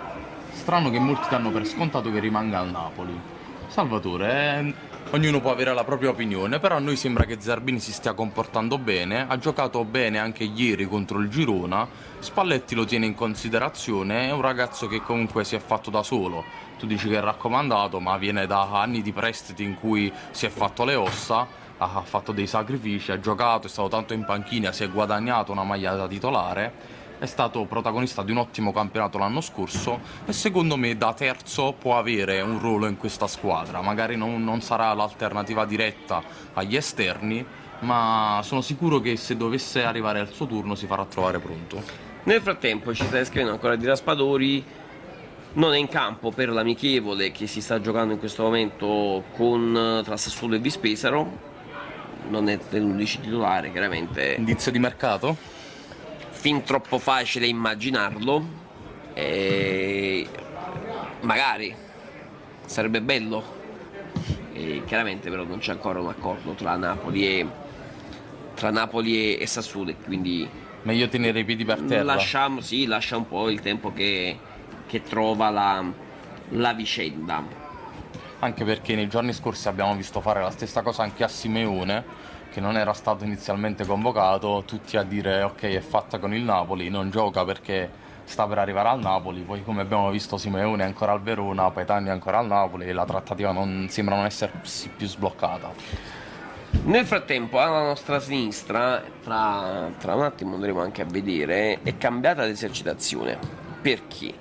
Strano che molti danno per scontato che rimanga al Napoli. Salvatore, ognuno può avere la propria opinione, però a noi sembra che Zerbini si stia comportando bene, ha giocato bene anche ieri contro il Girona, Spalletti lo tiene in considerazione, è un ragazzo che comunque si è fatto da solo, tu dici che è raccomandato, ma viene da anni di prestiti in cui si è fatto le ossa, ha fatto dei sacrifici, ha giocato, è stato tanto in panchina, si è guadagnato una maglia da titolare. È stato protagonista di un ottimo campionato l'anno scorso e secondo me da terzo può avere un ruolo in questa squadra. Magari non sarà l'alternativa diretta agli esterni, ma sono sicuro che se dovesse arrivare al suo turno si farà trovare pronto. Nel frattempo ci sta scrivendo ancora di Raspadori, non è in campo per l'amichevole che si sta giocando in questo momento tra Sassuolo e Vispesaro, non è nell'11 titolare chiaramente. Indizio di mercato? Fin troppo facile immaginarlo, magari sarebbe bello, chiaramente però non c'è ancora un accordo tra Napoli e Sassuolo, quindi meglio tenere i piedi per terra. Lascia un po' il tempo che trova la vicenda. Anche perché nei giorni scorsi abbiamo visto fare la stessa cosa anche a Simeone, che non era stato inizialmente convocato, tutti a dire ok, è fatta con il Napoli, non gioca perché sta per arrivare al Napoli, poi come abbiamo visto Simeone è ancora al Verona, Petagna è ancora al Napoli e la trattativa sembra non essersi più sbloccata. Nel frattempo alla nostra sinistra, tra un attimo andremo anche a vedere, è cambiata l'esercitazione. Perché?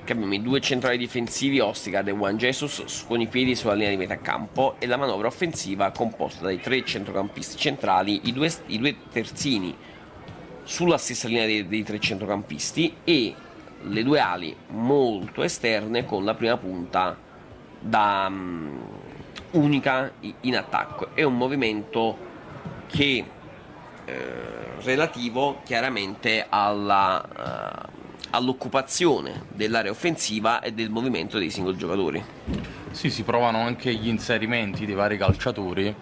Perché abbiamo i due centrali difensivi, Ostigard e Juan Jesus, con i piedi sulla linea di metà campo, e la manovra offensiva composta dai 3 centrocampisti centrali, i due terzini sulla stessa linea dei 3 centrocampisti e le 2 ali molto esterne con la prima punta da unica in attacco. È un movimento che relativo chiaramente all'occupazione dell'area offensiva e del movimento dei singoli giocatori. Sì, si provano anche gli inserimenti dei vari calciatori,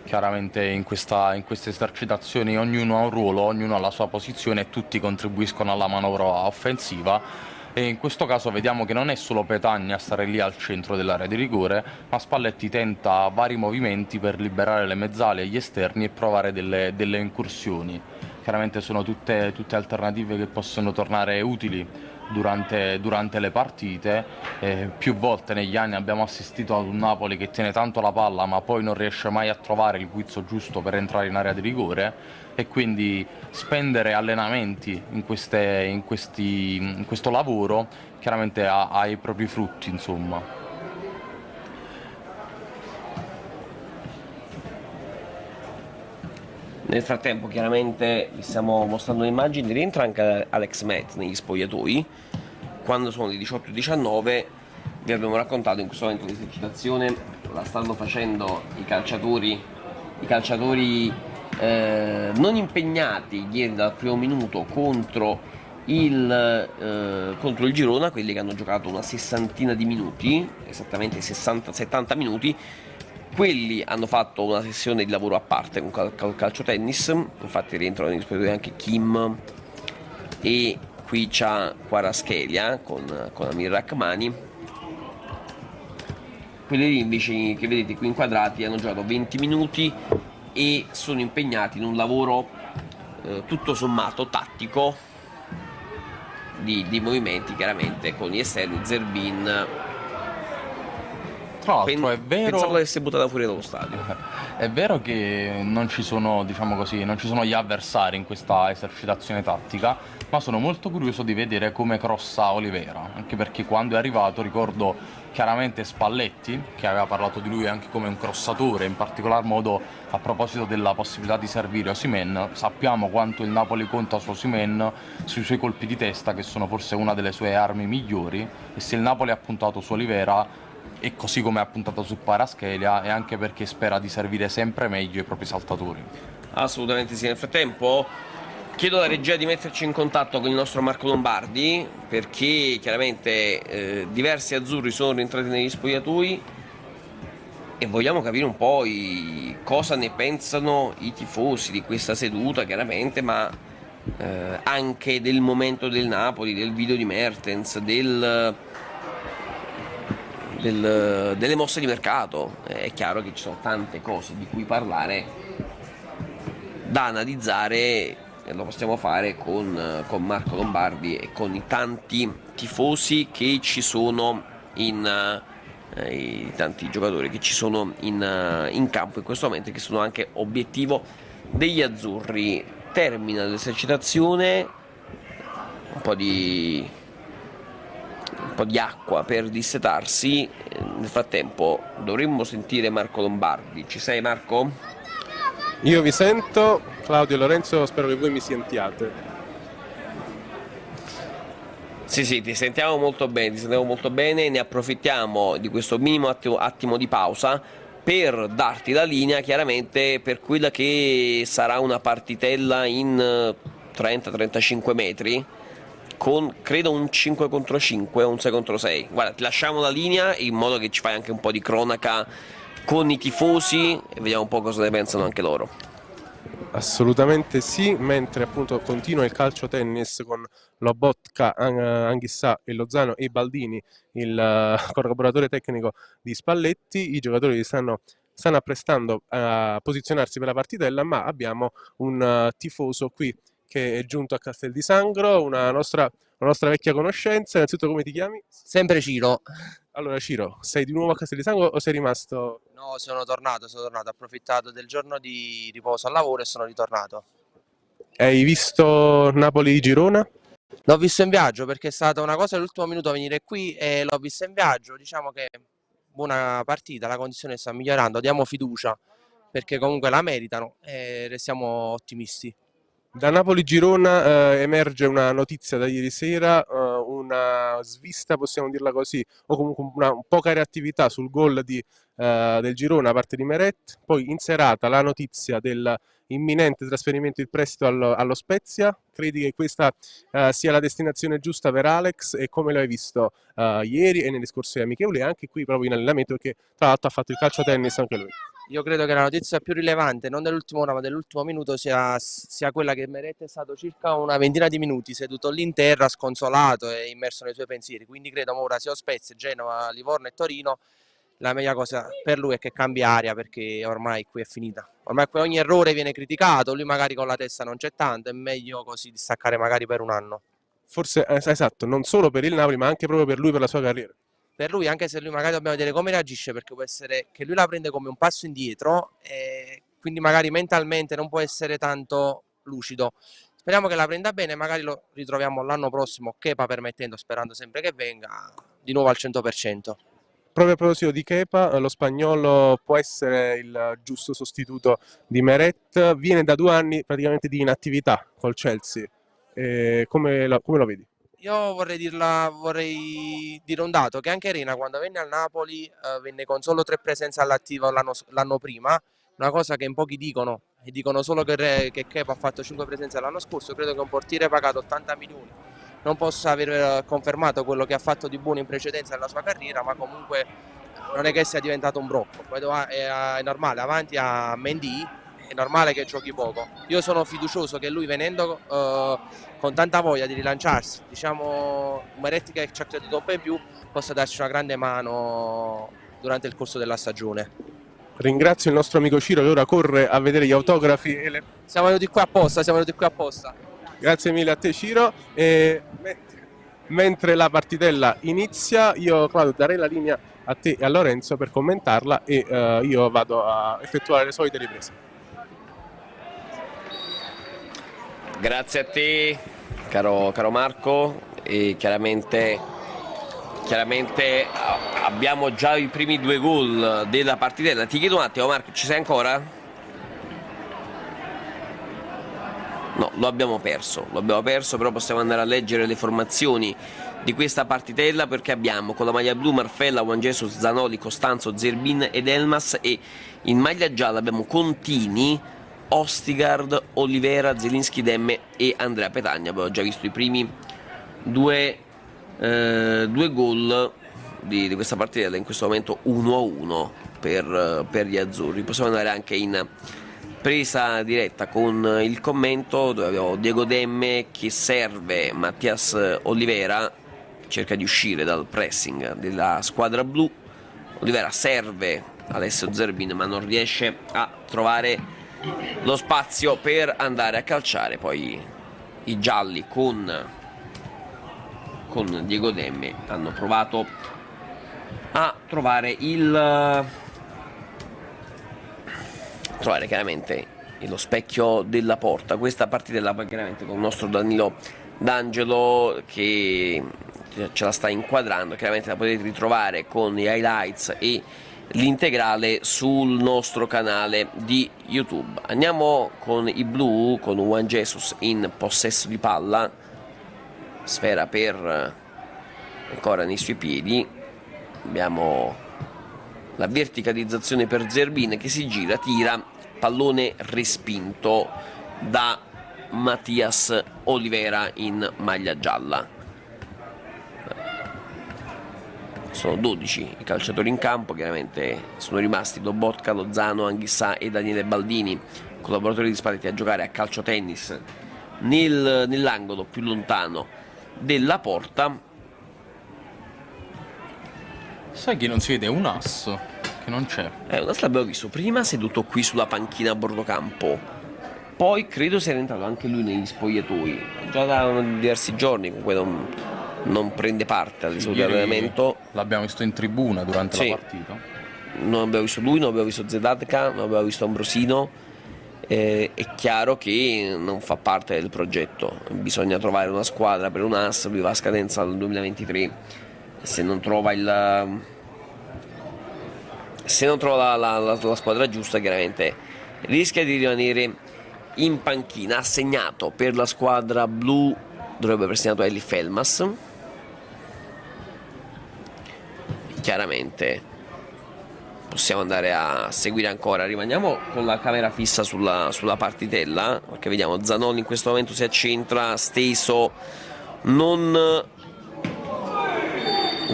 chiaramente in queste esercitazioni ognuno ha un ruolo, ognuno ha la sua posizione e tutti contribuiscono alla manovra offensiva. E in questo caso vediamo che non è solo Petagna a stare lì al centro dell'area di rigore, ma Spalletti tenta vari movimenti per liberare le mezzali e gli esterni e provare delle incursioni. Chiaramente sono tutte alternative che possono tornare utili durante le partite. Più volte negli anni abbiamo assistito ad un Napoli che tiene tanto la palla ma poi non riesce mai a trovare il guizzo giusto per entrare in area di rigore, e quindi spendere allenamenti in questo lavoro chiaramente ha i propri frutti, insomma. Nel frattempo chiaramente vi stiamo mostrando le immagini, rientra anche Alex Met negli spogliatoi. Quando sono le 18:19 vi abbiamo raccontato in questo momento l'esercitazione la stanno facendo i calciatori non impegnati ieri dal primo minuto contro il Girona, quelli che hanno giocato una sessantina di minuti, esattamente 60-70 minuti. Quelli hanno fatto una sessione di lavoro a parte con calcio tennis, infatti rientrano negli spogliatoi anche Kim e qui c'ha Kvaratskhelia con Amir Rachmani. Quelli lì invece che vedete qui inquadrati hanno giocato 20 minuti e sono impegnati in un lavoro tutto sommato tattico di movimenti, chiaramente con gli esterni. Zerbin, tra l'altro è vero, pensavo di essere buttata fuori dallo stadio. È vero che non ci sono, diciamo così, non ci sono gli avversari in questa esercitazione tattica, ma sono molto curioso di vedere come crossa Oliveira, anche perché quando è arrivato ricordo chiaramente Spalletti che aveva parlato di lui anche come un crossatore, in particolar modo a proposito della possibilità di servire Osimhen. Sappiamo quanto il Napoli conta su Osimhen, sui suoi colpi di testa che sono forse una delle sue armi migliori, e se il Napoli ha puntato su Oliveira e così come ha puntato su Kvaratskhelia è anche perché spera di servire sempre meglio i propri saltatori. Assolutamente sì. Nel frattempo chiedo alla regia di metterci in contatto con il nostro Marco Lombardi, perché chiaramente diversi azzurri sono rientrati negli spogliatoi e vogliamo capire un po' cosa ne pensano i tifosi di questa seduta, chiaramente, ma anche del momento del Napoli, del video di Mertens, delle mosse di mercato. È chiaro che ci sono tante cose di cui parlare, da analizzare, e lo possiamo fare con Marco Lombardi e con i tanti tifosi che ci sono i tanti giocatori che ci sono in campo in questo momento, che sono anche obiettivo degli azzurri. Termina l'esercitazione, un po' di acqua per dissetarsi. Nel frattempo dovremmo sentire Marco Lombardi. Ci sei, Marco? Io vi sento, Claudio e Lorenzo, spero che voi mi sentiate. Sì, ti sentiamo molto bene, ne approfittiamo di questo minimo attimo di pausa per darti la linea, chiaramente, per quella che sarà una partitella in 30-35 metri, con credo un 5 contro 5 o un 6 contro 6. Guarda, ti lasciamo la linea in modo che ci fai anche un po' di cronaca con i tifosi e vediamo un po' cosa ne pensano anche loro. Assolutamente sì, mentre appunto continua il calcio tennis con Lobotka, Anghissà e Lozano e Baldini, il collaboratore tecnico di Spalletti. I giocatori stanno apprestando a posizionarsi per la partitella, ma abbiamo un tifoso qui che è giunto a Castel di Sangro, una nostra vecchia conoscenza. Innanzitutto, come ti chiami? Sempre Ciro. Allora Ciro, sei di nuovo a Castel di Sangro o sei rimasto? No, sono tornato, ho approfittato del giorno di riposo al lavoro e sono ritornato. Hai visto Napoli-Girona? L'ho visto in viaggio perché è stata una cosa all'ultimo minuto venire qui e l'ho vista in viaggio. Diciamo che buona partita, la condizione sta migliorando, diamo fiducia perché comunque la meritano e restiamo ottimisti. Da Napoli-Girona emerge una notizia da ieri sera, una svista, possiamo dirla così, o comunque una poca reattività sul gol del Girona da parte di Meret. Poi in serata la notizia dell'imminente trasferimento in prestito allo Spezia. Credi che questa sia la destinazione giusta per Alex, e come lo hai visto ieri e nelle scorse amichevoli e anche qui proprio in allenamento, perché tra l'altro ha fatto il calcio tennis anche lui? Io credo che la notizia più rilevante, non dell'ultima ora ma dell'ultimo minuto, sia quella che Meret è stato circa una ventina di minuti seduto lì in terra, sconsolato e immerso nei suoi pensieri. Quindi credo ora sia Spezia, Genova, Livorno e Torino, la meglio cosa per lui è che cambi aria, perché ormai qui è finita. Ormai qui ogni errore viene criticato, lui magari con la testa non c'è tanto, è meglio così distaccare magari per un anno. Forse, esatto, non solo per il Napoli ma anche proprio per lui, per la sua carriera. Per lui, anche se lui magari dobbiamo vedere come reagisce, perché può essere che lui la prende come un passo indietro e quindi magari mentalmente non può essere tanto lucido. Speriamo che la prenda bene, magari lo ritroviamo l'anno prossimo, Kepa permettendo, sperando sempre che venga, di nuovo al 100%. Proprio a proposito di Kepa, lo spagnolo può essere il giusto sostituto di Meret, viene da 2 anni praticamente di inattività col Chelsea. Come lo vedi? Io vorrei dire un dato, che anche Reina quando venne al Napoli venne con solo 3 presenze all'attivo l'anno prima, una cosa che in pochi dicono, e dicono solo che Kepa ha fatto 5 presenze l'anno scorso. Credo che un portiere pagato 80 milioni non possa aver confermato quello che ha fatto di buono in precedenza nella sua carriera, ma comunque non è che sia diventato un brocco. È normale, avanti a Mendy è normale che giochi poco. Io sono fiducioso che lui, venendo con tanta voglia di rilanciarsi, diciamo Meret che ci ha creduto un po' in più, possa darci una grande mano durante il corso della stagione. Ringrazio il nostro amico Ciro che ora corre a vedere gli autografi. Siamo venuti qui apposta, Grazie mille a te Ciro. E mentre la partitella inizia, io Claudio darei la linea a te e a Lorenzo per commentarla e io vado a effettuare le solite riprese. Grazie a te, caro Marco, e chiaramente abbiamo già i primi 2 gol della partitella. Ti chiedo un attimo, Marco, ci sei ancora? No, lo abbiamo perso, però possiamo andare a leggere le formazioni di questa partitella, perché abbiamo con la maglia blu Marfella, Juan Jesus, Zanoli, Costanzo, Zerbin ed Elmas, e in maglia gialla abbiamo Contini, Ostigard, Olivera, Zelinski, Demme e Andrea Petagna. Abbiamo già visto i primi 2 gol di questa partita, in questo momento 1-1 per gli azzurri. Possiamo andare anche in presa diretta con il commento, dove abbiamo Diego Demme che serve Mattias Olivera, cerca di uscire dal pressing della squadra blu. Olivera serve Alessio Zerbin, ma non riesce a trovare lo spazio per andare a calciare. Poi i gialli con Diego Demme hanno provato a trovare chiaramente lo specchio della porta. Questa partita chiaramente con il nostro Danilo D'Angelo che ce la sta inquadrando, chiaramente la potete ritrovare con i highlights e l'integrale sul nostro canale di YouTube. Andiamo con i blu, con Juan Jesus in possesso di palla, sfera ancora nei suoi piedi, abbiamo la verticalizzazione per Zerbin che si gira, tira, pallone respinto da Mattias Olivera in maglia gialla. Sono 12 i calciatori in campo, chiaramente sono rimasti Lobotka, Lozano, Anghissà e Daniele Baldini, collaboratori di Spalletti, a giocare a calcio tennis nell'angolo più lontano della porta. Sai che non si vede un ass? Che non c'è. Un ass l'abbiamo visto prima seduto qui sulla panchina a bordo campo, poi credo sia entrato anche lui negli spogliatoi, già da diversi giorni comunque non prende parte alle sedute di allenamento. L'abbiamo visto in tribuna durante la partita. Non abbiamo visto lui, non abbiamo visto Zedatka, non abbiamo visto Ambrosino. È chiaro che non fa parte del progetto, bisogna trovare una squadra per un ass, lui va a scadenza nel 2023, se non trova la squadra giusta chiaramente rischia di rimanere in panchina. Ha segnato per la squadra blu, dovrebbe aver segnato Elif Elmas. Chiaramente possiamo andare a seguire ancora, rimaniamo con la camera fissa sulla partitella, perché vediamo Zanoni in questo momento si accentra, steso, non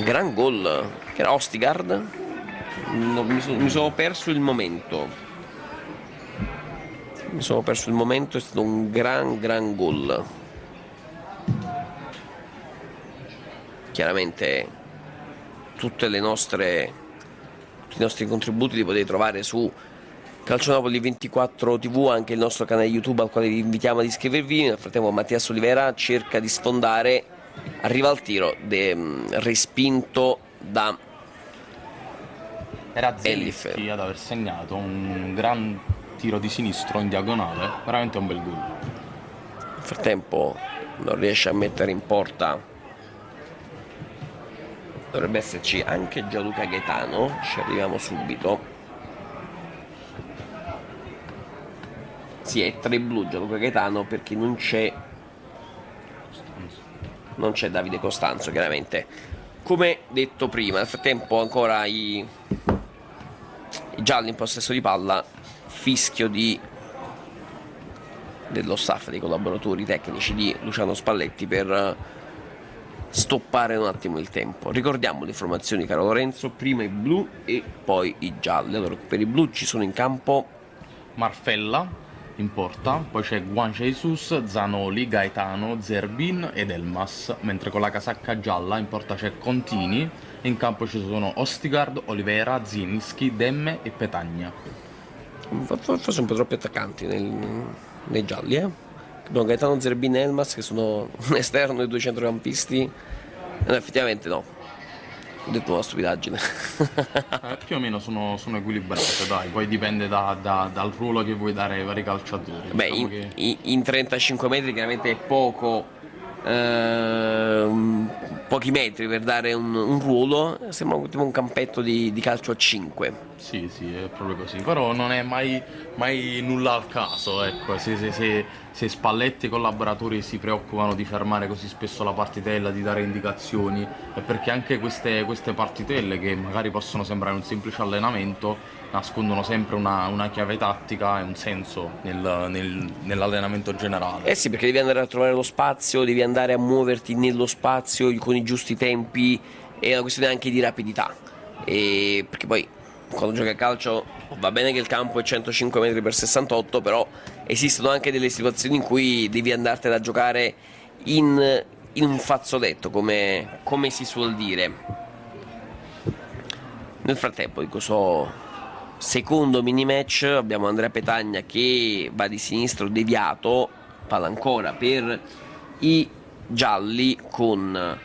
gran gol, che era Ostigard, mi sono perso il momento, è stato un gran gol. Chiaramente tutti i nostri contributi li potete trovare su Calcio Napoli 24 TV, anche il nostro canale YouTube al quale vi invitiamo ad iscrivervi. Nel frattempo Mattias Olivera cerca di sfondare, arriva al tiro respinto da Elif. Ad aver segnato un gran tiro di sinistro in diagonale, veramente un bel gol. Nel frattempo non riesce a mettere in porta, dovrebbe esserci anche Gianluca Gaetano, ci arriviamo subito. Sì, è tra i blu Gianluca Gaetano, perché non c'è Davide Costanzo, chiaramente, come detto prima. Nel frattempo ancora i gialli in possesso di palla, fischio dello staff, dei collaboratori tecnici di Luciano Spalletti per stoppare un attimo il tempo. Ricordiamo le formazioni, caro Lorenzo: prima i blu e poi i gialli. Allora, per i blu ci sono in campo Marfella in porta, poi c'è Juan Jesus, Zanoli, Gaetano, Zerbin ed Elmas, mentre con la casacca gialla in porta c'è Contini e in campo ci sono Ostigard, Olivera, Zielinski, Demme e Petagna. Forse un po' troppi attaccanti nei gialli, Abbiamo Gaetano, Zerbin e Elmas che sono un esterno e due centrocampisti. Effettivamente no, ho detto una stupidaggine. Più o meno sono equilibrate, dai, poi dipende dal ruolo che vuoi dare ai vari calciatori. Beh, diciamo in 35 metri chiaramente è pochi metri per dare un ruolo, sembra tipo un campetto di calcio a 5. Sì, è proprio così, però non è mai nulla al caso, ecco. Se Spalletti e i collaboratori si preoccupano di fermare così spesso la partitella, di dare indicazioni, è perché anche queste partitelle, che magari possono sembrare un semplice allenamento, nascondono sempre una chiave tattica e un senso nell'allenamento generale. Sì, perché devi andare a trovare lo spazio, devi andare a muoverti nello spazio con i giusti tempi, è una questione anche di rapidità, perché poi quando giochi a calcio va bene che il campo è 105 metri per 68, però esistono anche delle situazioni in cui devi andartene a giocare in un fazzoletto, come si suol dire. Nel frattempo, in questo secondo mini match, abbiamo Andrea Petagna che va di sinistro deviato, palla ancora per i gialli con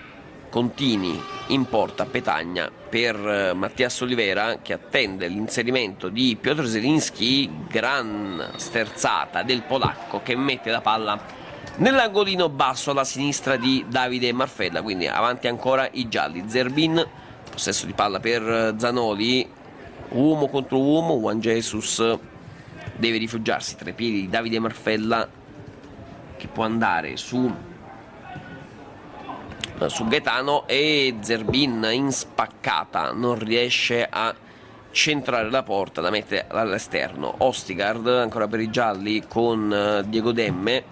Contini in porta Petagna per Mattias Olivera che attende l'inserimento di Piotr Zelinski, gran sterzata del polacco che mette la palla nell'angolino basso alla sinistra di Davide Marfella, quindi avanti ancora i gialli. Zerbin, possesso di palla per Zanoli, uomo contro uomo, Juan Jesus deve rifugiarsi tra i piedi di Davide Marfella che può andare su Gaetano, e Zerbin in spaccata non riesce a centrare la porta da mettere all'esterno. Ostigard ancora per i gialli con Diego Demme,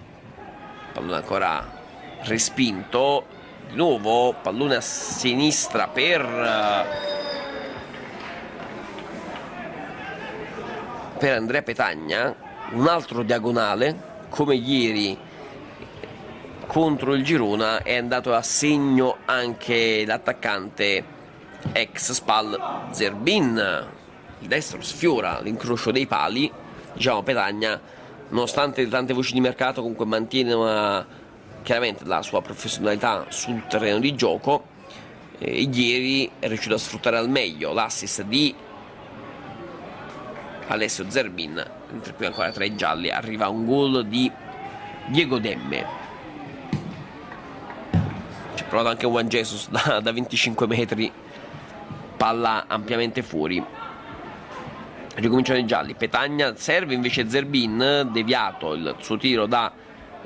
pallone ancora respinto, di nuovo pallone a sinistra per Andrea Petagna, un altro diagonale come ieri contro il Girona. È andato a segno anche l'attaccante ex Spal Zerbin, il destro sfiora l'incrocio dei pali. Diciamo Petagna, nonostante le tante voci di mercato, comunque mantiene chiaramente la sua professionalità sul terreno di gioco. Ieri è riuscito a sfruttare al meglio l'assist di Alessio Zerbin, mentre qui ancora tra i gialli arriva un gol di Diego Demme. Ci ha provato anche Juan Jesus da 25 metri, palla ampiamente fuori. Ricominciano i gialli, Petagna serve invece Zerbin, deviato il suo tiro da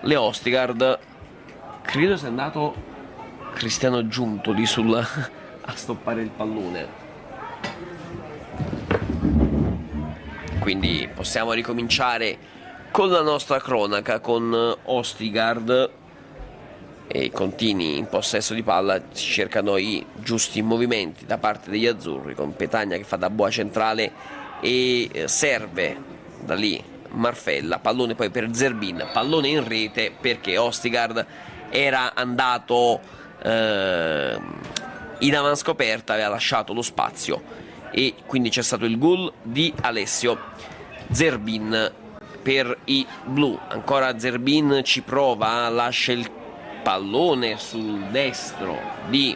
Leostigard, credo sia andato Cristiano Giunto lì a stoppare il pallone. Quindi possiamo ricominciare con la nostra cronaca con Ostigard e Contini in possesso di palla. Si cercano i giusti movimenti da parte degli azzurri, con Petagna che fa da boa centrale e serve da lì Marfella, pallone poi per Zerbin, pallone in rete perché Ostigard era andato in avanscoperta, aveva lasciato lo spazio e quindi c'è stato il gol di Alessio Zerbin per i blu. Ancora Zerbin ci prova, lascia il pallone sul destro di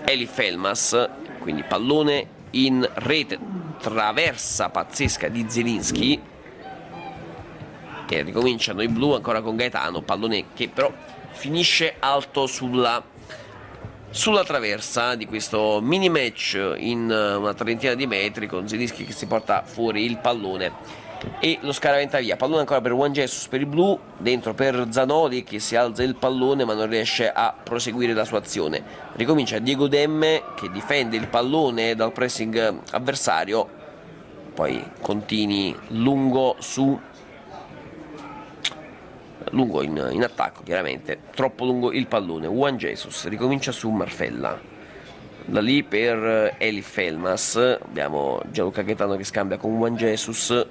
Elif Elmas, quindi pallone in rete, traversa pazzesca di Zelinski e ricominciano i blu ancora con Gaetano, pallone che però finisce alto sulla traversa di questo mini match in una trentina di metri, con Zelinski che si porta fuori il pallone e lo scaraventa via. Pallone ancora per Juan Jesus per i blu, dentro per Zanoli che si alza il pallone ma non riesce a proseguire la sua azione. Ricomincia Diego Demme che difende il pallone dal pressing avversario, poi Contini lungo in attacco, chiaramente troppo lungo il pallone. Juan Jesus ricomincia su Marfella, da lì per Elif Elmas abbiamo Gianluca Gaetano che scambia con Juan Jesus,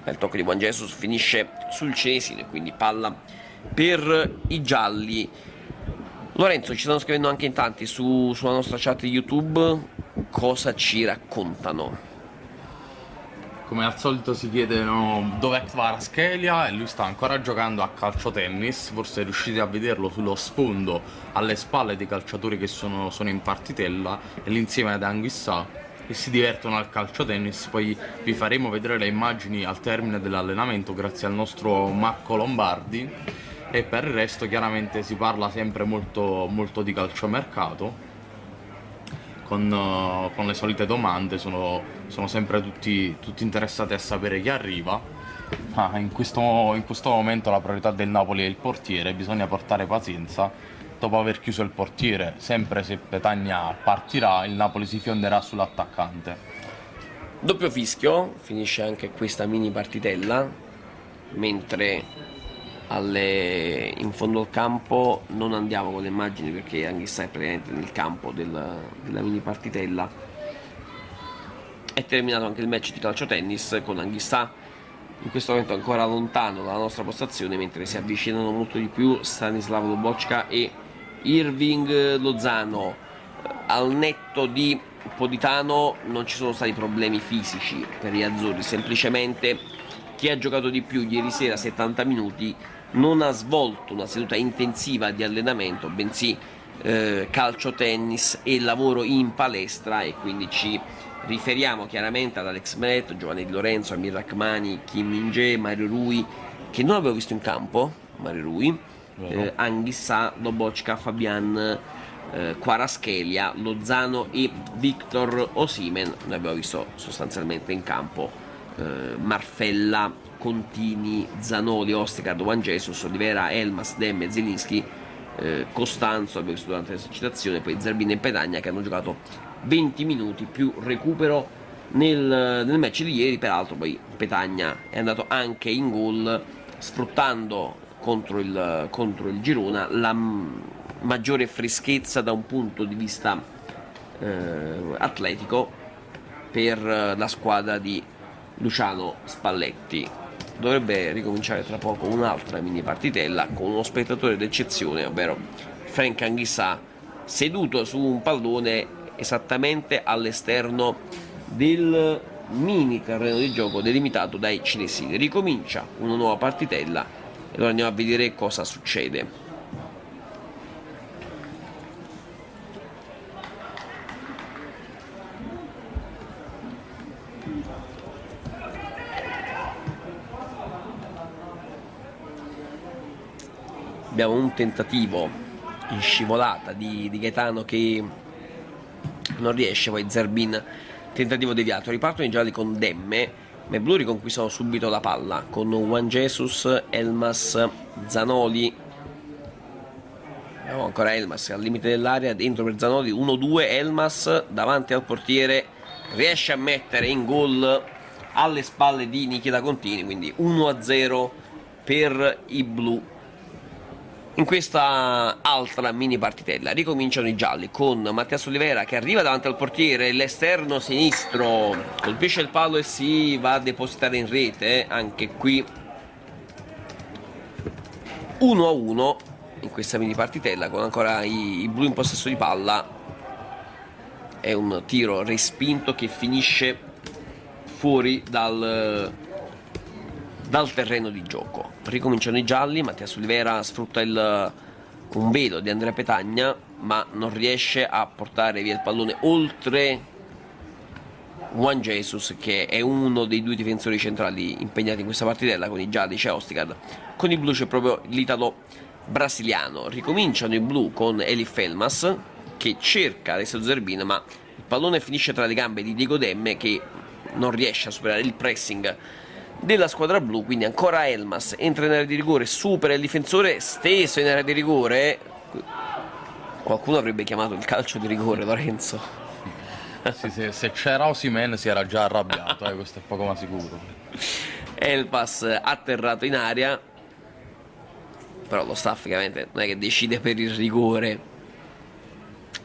il tocco di Juan Jesus finisce sul cinesino, quindi palla per i gialli. Lorenzo, ci stanno scrivendo anche in tanti sulla nostra chat di YouTube, cosa ci raccontano? Come al solito si chiedono dov'è Kvaratskhelia e lui sta ancora giocando a calcio tennis. Forse riuscite a vederlo sullo sfondo alle spalle dei calciatori che sono in partitella e l'insieme ad Anguissa che si divertono al calcio tennis. Poi vi faremo vedere le immagini al termine dell'allenamento grazie al nostro Marco Lombardi, e per il resto chiaramente si parla sempre molto, molto di calciomercato con le solite domande. Sono sempre tutti interessati a sapere chi arriva, ma in questo momento la priorità del Napoli è il portiere. Bisogna portare pazienza. Dopo aver chiuso il portiere, sempre se Petagna partirà, il Napoli si fionderà sull'attaccante. Doppio fischio, finisce anche questa mini partitella, mentre in fondo al campo non andiamo con le immagini perché Anguissa è praticamente nel campo della mini partitella. È terminato anche il match di calcio tennis con Anguissa in questo momento ancora lontano dalla nostra postazione, mentre si avvicinano molto di più Stanislav Lobotka e Irving Lozano. Al netto di Politano non ci sono stati problemi fisici per gli azzurri, semplicemente chi ha giocato di più ieri sera 70 minuti non ha svolto una seduta intensiva di allenamento, bensì calcio, tennis e lavoro in palestra, e quindi ci riferiamo chiaramente ad Alex Meret, Giovanni Di Lorenzo, Amir Rachmani, Kim Min-jae, Mario Rui, che non avevo visto in campo, Mario Rui, Anghissà, Lobotka, Fabian, Kvaratskhelia, Lozano e Victor Osimhen. Noi abbiamo visto sostanzialmente in campo Marfella, Contini, Zanoli, Ostikard, Juan Jesus, Olivera, Elmas, Demme, Zielinski, Costanzo abbiamo visto durante l'esercitazione, poi Zerbin e Petagna che hanno giocato 20 minuti più recupero nel match di ieri. Peraltro poi Petagna è andato anche in gol sfruttando contro il Girona la maggiore freschezza da un punto di vista atletico per la squadra di Luciano Spalletti. Dovrebbe ricominciare tra poco un'altra mini partitella con uno spettatore d'eccezione, ovvero Frank Anghissà, seduto su un pallone esattamente all'esterno del mini terreno di gioco delimitato dai cinesini. Ricomincia una nuova partitella e allora andiamo a vedere cosa succede. Abbiamo un tentativo in scivolata di Gaetano che non riesce, poi Zerbin, tentativo deviato. Ripartono i gialli con Demme, ma i blu riconquistano subito la palla con Juan Jesus, Elmas, Zanoli. Abbiamo ancora Elmas al limite dell'area, dentro per Zanoli, 1-2, Elmas davanti al portiere, riesce a mettere in gol alle spalle di Nikita Contini, quindi 1-0 per i blu. In questa altra mini partitella ricominciano i gialli con Mattias Olivera che arriva davanti al portiere, l'esterno sinistro colpisce il palo e si va a depositare in rete. Anche qui 1-1 in questa mini partitella con ancora i blu in possesso di palla. È un tiro respinto che finisce fuori dal terreno di gioco. Ricominciano i gialli, Mattias Olivera sfrutta un velo di Andrea Petagna ma non riesce a portare via il pallone oltre Juan Jesus, che è uno dei due difensori centrali impegnati in questa partitella. Con i gialli c'è Ostikard, con i blu c'è proprio l'italo brasiliano. Ricominciano i blu con Elif Elmas che cerca Alessio Zerbin, ma il pallone finisce tra le gambe di Diego Demme che non riesce a superare il pressing della squadra blu. Quindi ancora Elmas entra in area di rigore, supera il difensore steso in area di rigore. Qualcuno avrebbe chiamato il calcio di rigore, Lorenzo. Sì, se c'era Osimhen si era già arrabbiato, questo è poco ma sicuro. Elmas atterrato in area, però lo staff chiaramente non è che decide per il rigore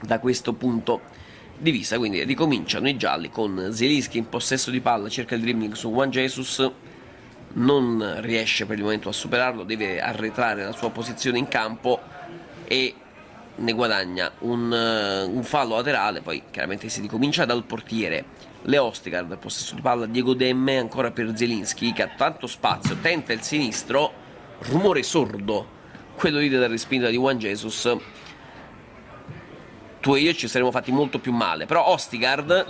da questo punto di vista. Quindi ricominciano i gialli con Zielinski in possesso di palla, cerca il dribbling su Juan Jesus, non riesce per il momento a superarlo, deve arretrare la sua posizione in campo e ne guadagna un fallo laterale. Poi chiaramente si ricomincia dal portiere. Ostikard, possesso di palla, Diego Demme ancora per Zielinski che ha tanto spazio, tenta il sinistro, rumore sordo, quello lì della respinta di Juan Jesus. Tu e io ci saremmo fatti molto più male, però Ostikard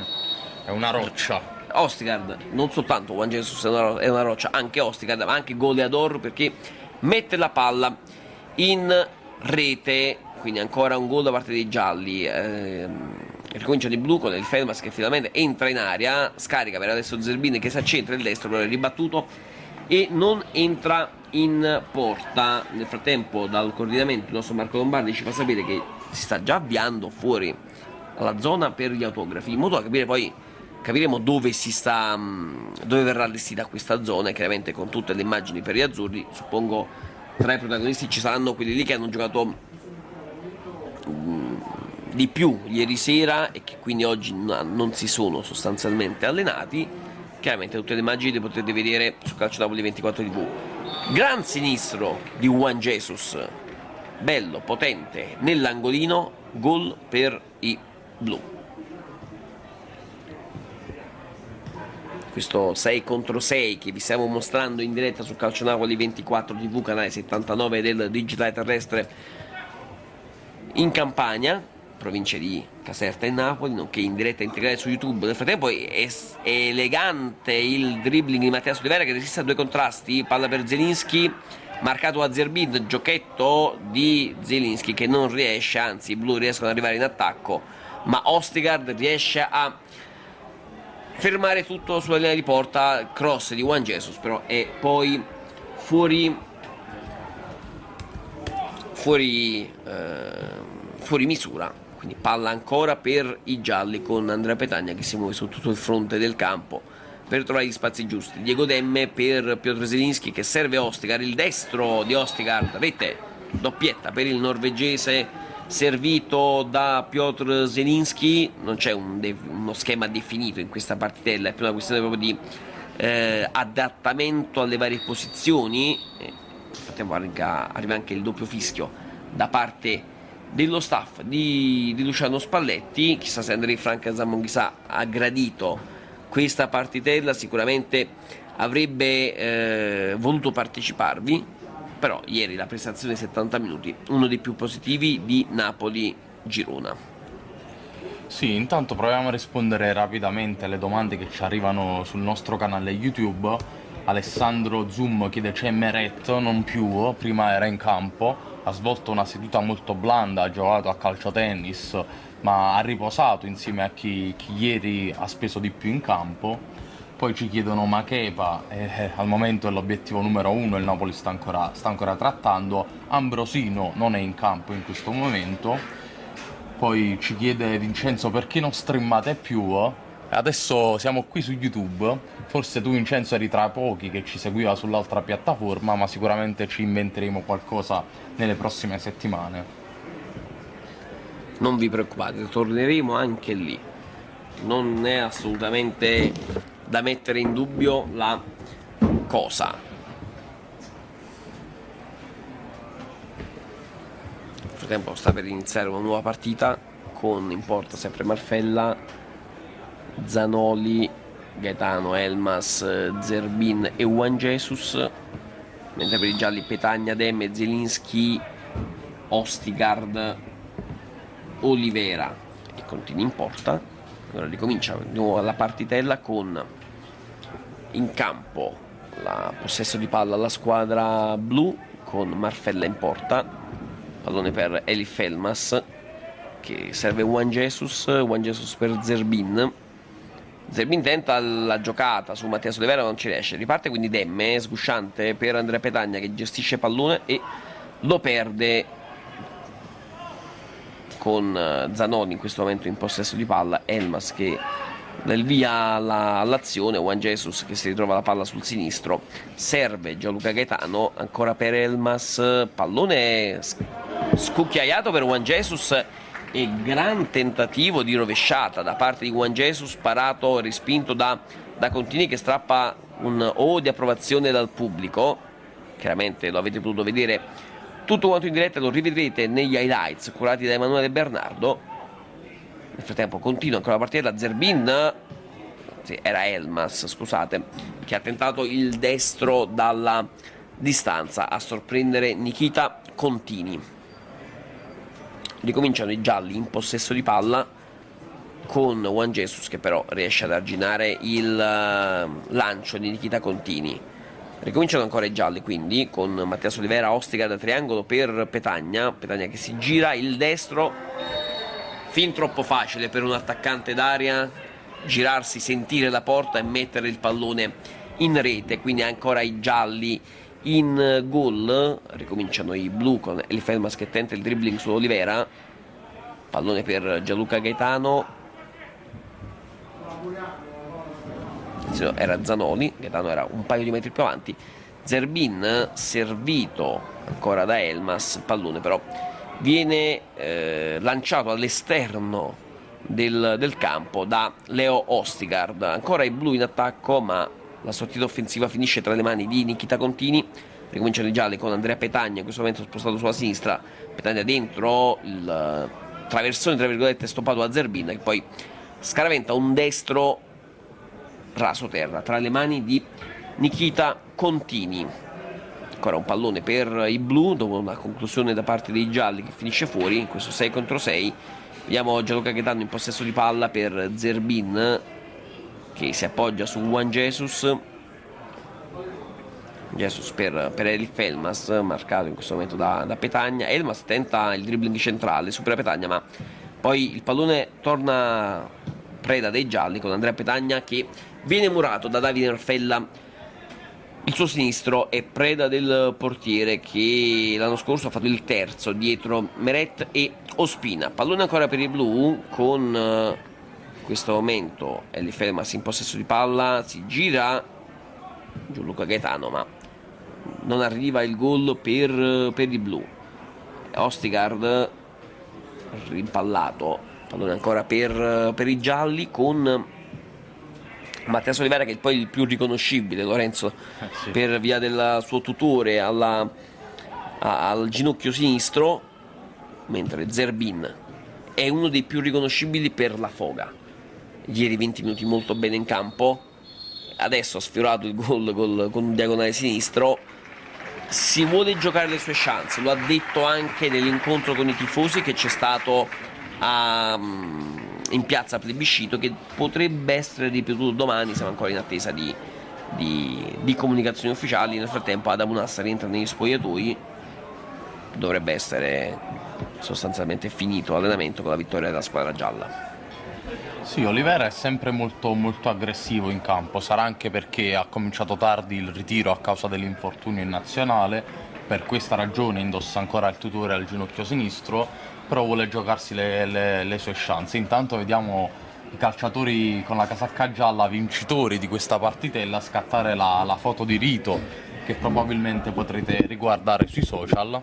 è una roccia. Ostikard, non soltanto Juan Jesus è una roccia, anche Ostikard, ma anche Goleador, perché mette la palla in rete. Quindi ancora un gol da parte dei gialli. Ricominciano i blu con il Felmas che finalmente entra in area, scarica per adesso Zerbin che si accentra il destro, però è ribattuto e non entra in porta. Nel frattempo dal coordinamento il nostro Marco Lombardi ci fa sapere che si sta già avviando fuori alla zona per gli autografi, in modo da capire poi capiremo dove verrà allestita questa zona, e chiaramente con tutte le immagini per gli azzurri. Suppongo tra i protagonisti ci saranno quelli lì che hanno giocato di più ieri sera e che quindi oggi non si sono sostanzialmente allenati. Chiaramente tutte le immagini le potete vedere su Calcio Napoli 24 TV. Gran sinistro di Juan Jesus, bello, potente, nell'angolino, gol per i blu. questo 6 contro 6 che vi stiamo mostrando in diretta su Calcio Napoli 24 TV, canale 79 del digitale terrestre in Campania, provincia di Caserta e Napoli, nonché in diretta integrale su YouTube. Nel frattempo è elegante il dribbling di Mattias Olivera che resiste a due contrasti, palla per Zelinski, marcato a Zerbin, giochetto di Zelinski che non riesce, anzi i blu riescono ad arrivare in attacco, ma Ostigard riesce a fermare tutto sulla linea di porta, cross di Juan Jesus però è poi fuori misura, quindi palla ancora per i gialli con Andrea Petagna che si muove su tutto il fronte del campo per trovare gli spazi giusti. Diego Demme per Piotr Zelinski che serve Ostigard, il destro di Ostigard, rete doppietta per il norvegese servito da Piotr Zelinski. Non c'è uno schema definito in questa partitella, è più una questione proprio di adattamento alle varie posizioni. Nel frattempo arriva anche il doppio fischio da parte dello staff di Luciano Spalletti. Chissà se Andrei Franca Zammonghisa ha gradito questa partitella, sicuramente avrebbe voluto parteciparvi, però ieri la prestazione 70 minuti, uno dei più positivi di Napoli-Girona. Sì, intanto proviamo a rispondere rapidamente alle domande che ci arrivano sul nostro canale YouTube. Alessandro Zoom chiede: c'è Meret? Non più, prima era in campo, ha svolto una seduta molto blanda, ha giocato a calcio tennis, ma ha riposato insieme a chi ieri ha speso di più in campo. Poi ci chiedono ma Kepa, al momento è l'obiettivo numero 1, il Napoli sta ancora trattando. Ambrosino non è in campo in questo momento. Poi ci chiede Vincenzo perché non streamate più? Adesso siamo qui su YouTube, forse tu Vincenzo eri tra pochi che ci seguiva sull'altra piattaforma, ma sicuramente ci inventeremo qualcosa nelle prossime settimane. Non vi preoccupate, torneremo anche lì, non è assolutamente da mettere in dubbio la cosa. Nel frattempo sta per iniziare una nuova partita con in porta sempre Marfella, Zanoli, Gaetano, Elmas, Zerbin e Juan Jesus, mentre per i gialli Petagna, Demme, Zelinski, Ostigard, Olivera e Contini in porta. Allora ricomincia di nuovo la partitella con in campo la possesso di palla alla squadra blu con Marfella in porta, pallone per Elif Elmas che serve Juan Jesus per Zerbin. Zerbin tenta la giocata su Mattias Olivera, non ci riesce, riparte quindi Demme, sgusciante per Andrea Petagna che gestisce pallone e lo perde con Zanoni in questo momento in possesso di palla, Elmas che dà il via all'azione, Juan Jesus che si ritrova la palla sul sinistro, serve Gianluca Gaetano ancora per Elmas, pallone scucchiaiato per Juan Jesus e gran tentativo di rovesciata da parte di Juan Jesus, parato e respinto da Contini che strappa un O di approvazione dal pubblico. Chiaramente lo avete potuto vedere tutto quanto in diretta, lo rivedrete negli highlights curati da Emanuele Bernardo. Nel frattempo continua ancora la partita, Zerbin, sì, era Elmas, scusate, che ha tentato il destro dalla distanza a sorprendere Nikita Contini. Ricominciano i gialli in possesso di palla con Juan Jesus che però riesce ad arginare il lancio di Nikita Contini. Ricominciano ancora i gialli quindi con Mattias Olivera, Ostigard da triangolo per Petagna che si gira, il destro fin troppo facile per un attaccante d'area girarsi, sentire la porta e mettere il pallone in rete, quindi ancora i gialli in gol. Ricominciano i blu con Elif Elmas che tenta il dribbling su Olivera, pallone per Gianluca Gaetano, era Zanoli, Gaetano era un paio di metri più avanti, Zerbin servito ancora da Elmas, pallone però viene lanciato all'esterno del campo da Leo Ostigard. Ancora i blu in attacco, ma la sortita offensiva finisce tra le mani di Nikita Contini. Ricominciano i gialli con Andrea Petagna in questo momento spostato sulla sinistra, Petagna dentro il traversone tra virgolette stoppato da Zerbin che poi scaraventa un destro raso terra tra le mani di Nikita Contini. Ancora un pallone per i blu dopo una conclusione da parte dei gialli che finisce fuori in questo 6 contro 6. Vediamo Gianluca Gaetano in possesso di palla per Zerbin che si appoggia su Juan Jesus per Elif Elmas, marcato in questo momento da Petagna. Elmas tenta il dribbling centrale, supera Petagna, ma poi il pallone torna preda dei gialli con Andrea Petagna che viene murato da Davide Marfella. Il suo sinistro è preda del portiere che l'anno scorso ha fatto il terzo dietro Meret e Ospina. Pallone ancora per i blu con in questo momento Elif Elmas in possesso di palla, si gira Gianluca Gaetano ma non arriva il gol per i blu. Ostigard rimpallato, pallone ancora per i gialli con Mattias Olivera che è poi il più riconoscibile, Lorenzo, sì, per via del suo tutore al ginocchio sinistro, mentre Zerbin è uno dei più riconoscibili per la foga. Ieri 20 minuti molto bene in campo, adesso ha sfiorato il gol con un diagonale sinistro. Si vuole giocare le sue chance, lo ha detto anche nell'incontro con i tifosi che c'è stato in piazza Plebiscito, che potrebbe essere ripetuto domani. Siamo ancora in attesa di comunicazioni ufficiali. Nel frattempo Adam Unassa rientra negli spogliatoi, dovrebbe essere sostanzialmente finito l'allenamento con la vittoria della squadra gialla. Sì, Olivera è sempre molto, molto aggressivo in campo, sarà anche perché ha cominciato tardi il ritiro a causa dell'infortunio in nazionale, per questa ragione indossa ancora il tutore al ginocchio sinistro, però vuole giocarsi le sue chance. Intanto vediamo i calciatori con la casacca gialla vincitori di questa partitella scattare la foto di rito che probabilmente potrete riguardare sui social.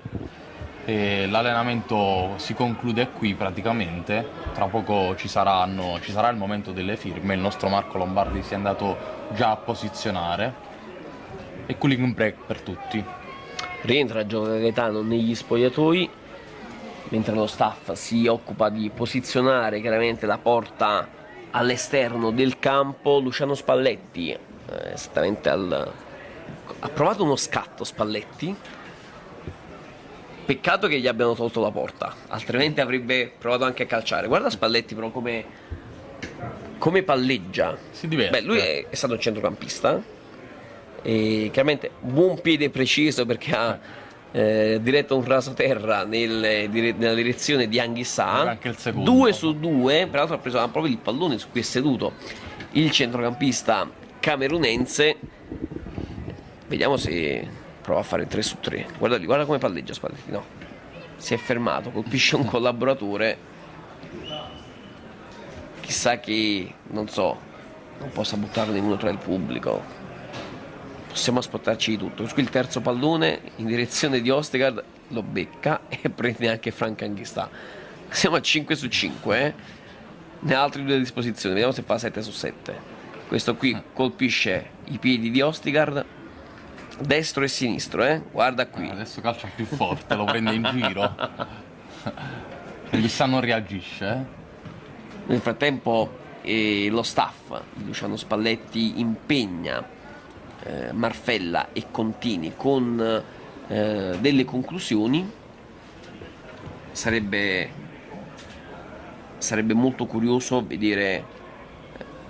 L'allenamento si conclude qui praticamente, tra poco ci sarà il momento delle firme, il nostro Marco Lombardi si è andato già a posizionare e cooling break per tutti. Rientra Gianluca Gaetano negli spogliatoi, mentre lo staff si occupa di posizionare chiaramente la porta all'esterno del campo. Luciano Spalletti esattamente ha provato uno scatto Spalletti. Peccato che gli abbiano tolto la porta, altrimenti avrebbe provato anche a calciare. Guarda Spalletti però come palleggia. Si diverte. Beh, lui è stato un centrocampista e chiaramente buon piede preciso perché ha diretto un rasoterra nella direzione di Anghissà. Anche il secondo. 2 su 2, peraltro ha preso proprio il pallone su cui è seduto il centrocampista camerunense. Vediamo se prova a fare 3 su 3. Guarda lì, guarda come palleggia Spalletti. No, si è fermato, colpisce un collaboratore. Chissà che, non so, non possa buttarne uno tra il pubblico. Possiamo aspettarci di tutto. Qui il terzo pallone in direzione di Ostegard lo becca e prende anche Frank Anghissà. Siamo a 5 su 5, ne ha altri 2 a disposizione. Vediamo se fa 7 su 7. Questo qui colpisce i piedi di Ostegard, destro e sinistro, guarda qui. Adesso calcia più forte, lo prende in giro. Anghissà non reagisce. Nel frattempo lo staff di Luciano Spalletti impegna Marfella e Contini con delle conclusioni. Sarebbe molto curioso vedere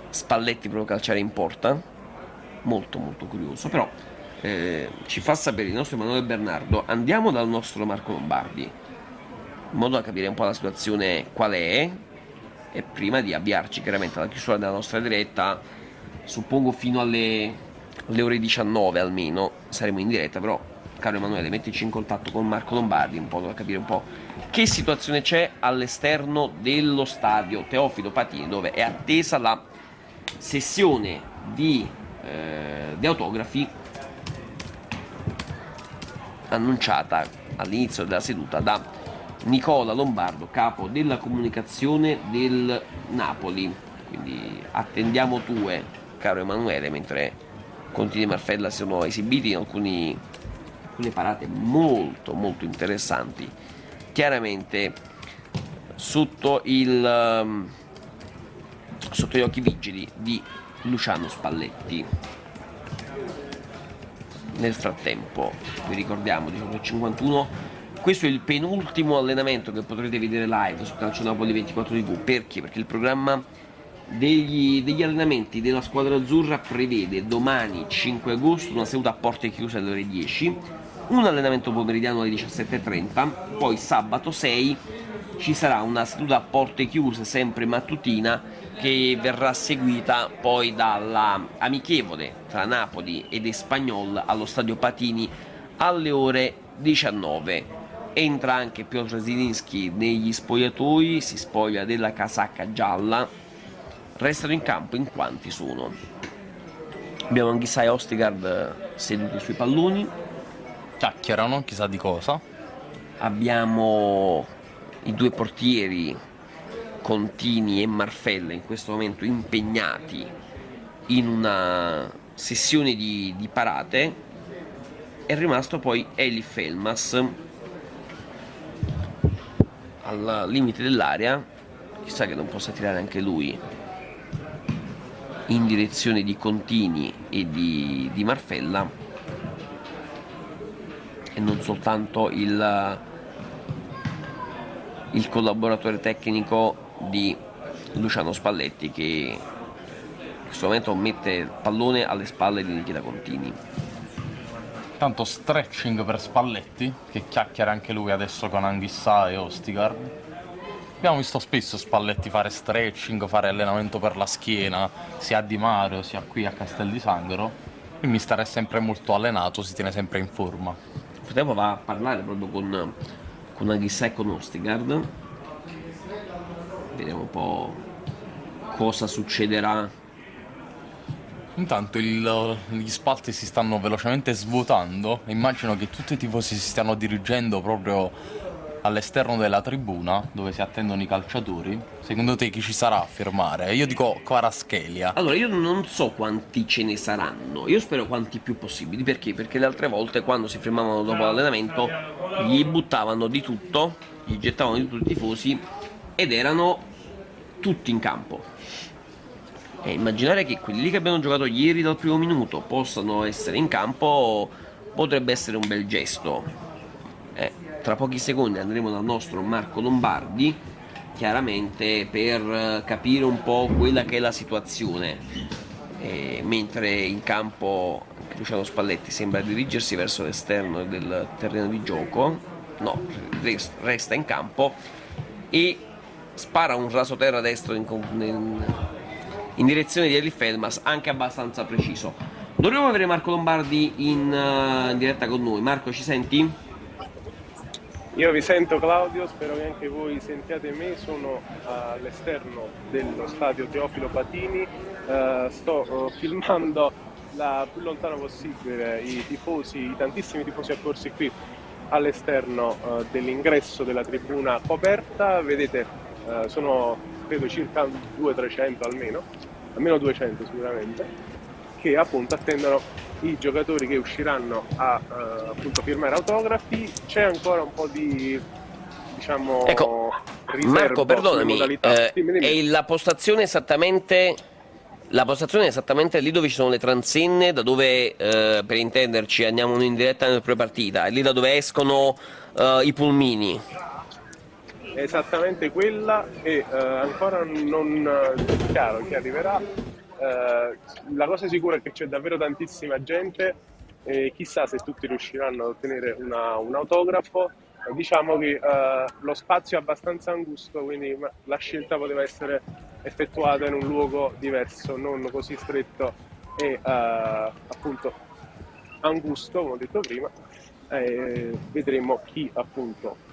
Spalletti proprio calciare in porta, molto molto curioso. Però ci fa sapere il nostro Emanuele Bernardo. Andiamo dal nostro Marco Lombardi in modo da capire un po' la situazione qual è, e prima di avviarci chiaramente alla chiusura della nostra diretta, suppongo fino alle ore 19 almeno saremo in diretta. Però caro Emanuele, mettici in contatto con Marco Lombardi un po' da capire un po' che situazione c'è all'esterno dello stadio Teofilo Patini, dove è attesa la sessione di autografi annunciata all'inizio della seduta da Nicola Lombardo, capo della comunicazione del Napoli. Quindi attendiamo tue, caro Emanuele, mentre Contini e Marfella si sono esibiti in alcune parate molto molto interessanti, chiaramente sotto gli occhi vigili di Luciano Spalletti. Nel frattempo, vi ricordiamo, 19:51, questo è il penultimo allenamento che potrete vedere live su Calcio Napoli 24 TV. Perché? Perché il programma degli allenamenti della squadra azzurra prevede domani 5 agosto una seduta a porte chiuse alle ore 10, un allenamento pomeridiano alle 17:30, poi sabato 6 ci sarà una seduta a porte chiuse sempre mattutina che verrà seguita poi dalla amichevole tra Napoli ed Espanyol allo stadio Patini alle ore 19. Entra anche Piotr Zielinski negli spogliatoi, si spoglia della casacca gialla. Restano in campo in quanti sono? Abbiamo Anghissà e Ostigard seduti sui palloni. Chiacchierano, chissà di cosa. Abbiamo i due portieri Contini e Marfella in questo momento impegnati in una sessione di parate. È rimasto poi Elif Elmas al limite dell'area, chissà che non possa tirare anche lui in direzione di Contini e di Marfella, e non soltanto il collaboratore tecnico di Luciano Spalletti, che in questo momento mette il pallone alle spalle di Nikita Contini. Tanto stretching per Spalletti, che chiacchiera anche lui adesso con Anghissà e Ostigard. Abbiamo visto spesso Spalletti fare stretching, fare allenamento per la schiena, sia a Di Mario sia qui a Castel di Sangro. Il mister è sempre molto allenato, si tiene sempre in forma. Nel frattempo va a parlare proprio con Anghissà e con Ostigard. Vediamo un po' cosa succederà. Intanto gli spalti si stanno velocemente svuotando. Immagino che tutti i tifosi si stiano dirigendo proprio all'esterno della tribuna dove si attendono i calciatori. Secondo te chi ci sarà a firmare? Io dico Kvaratskhelia. Allora, io non so quanti ce ne saranno, io spero quanti più possibili. Perché? Perché le altre volte, quando si fermavano dopo l'allenamento, gli buttavano di tutto, gli gettavano di tutti i tifosi ed erano tutti in campo. E immaginare che quelli lì che abbiano giocato ieri dal primo minuto possano essere in campo potrebbe essere un bel gesto. Tra pochi secondi andremo dal nostro Marco Lombardi, chiaramente per capire un po' quella che è la situazione. Mentre in campo Luciano Spalletti sembra dirigersi verso l'esterno del terreno di gioco, no, resta in campo e spara un rasoterra destro in direzione di Elif Elmas, anche abbastanza preciso. Dovremmo avere Marco Lombardi in diretta con noi. Marco, ci senti? Io vi sento, Claudio, spero che anche voi sentiate me. Sono all'esterno dello stadio Teofilo Patini, sto filmando la più lontano possibile i tantissimi tifosi accorsi qui all'esterno dell'ingresso della tribuna coperta. Vedete, sono credo circa 200-300 almeno 200 sicuramente, che appunto attendono i giocatori che usciranno a appunto firmare autografi. C'è ancora un po' di, diciamo, ecco, riservo. Marco, perdonami, dimmi. è la postazione esattamente lì dove ci sono le transenne, da dove, per intenderci, andiamo in diretta nella prepartita, è lì da dove escono i pulmini. Esattamente quella, e ancora non è chiaro chi arriverà. La cosa sicura è che c'è davvero tantissima gente e chissà se tutti riusciranno ad ottenere un autografo. Diciamo che lo spazio è abbastanza angusto, quindi la scelta poteva essere effettuata in un luogo diverso, non così stretto e appunto angusto, come ho detto prima. Vedremo chi appunto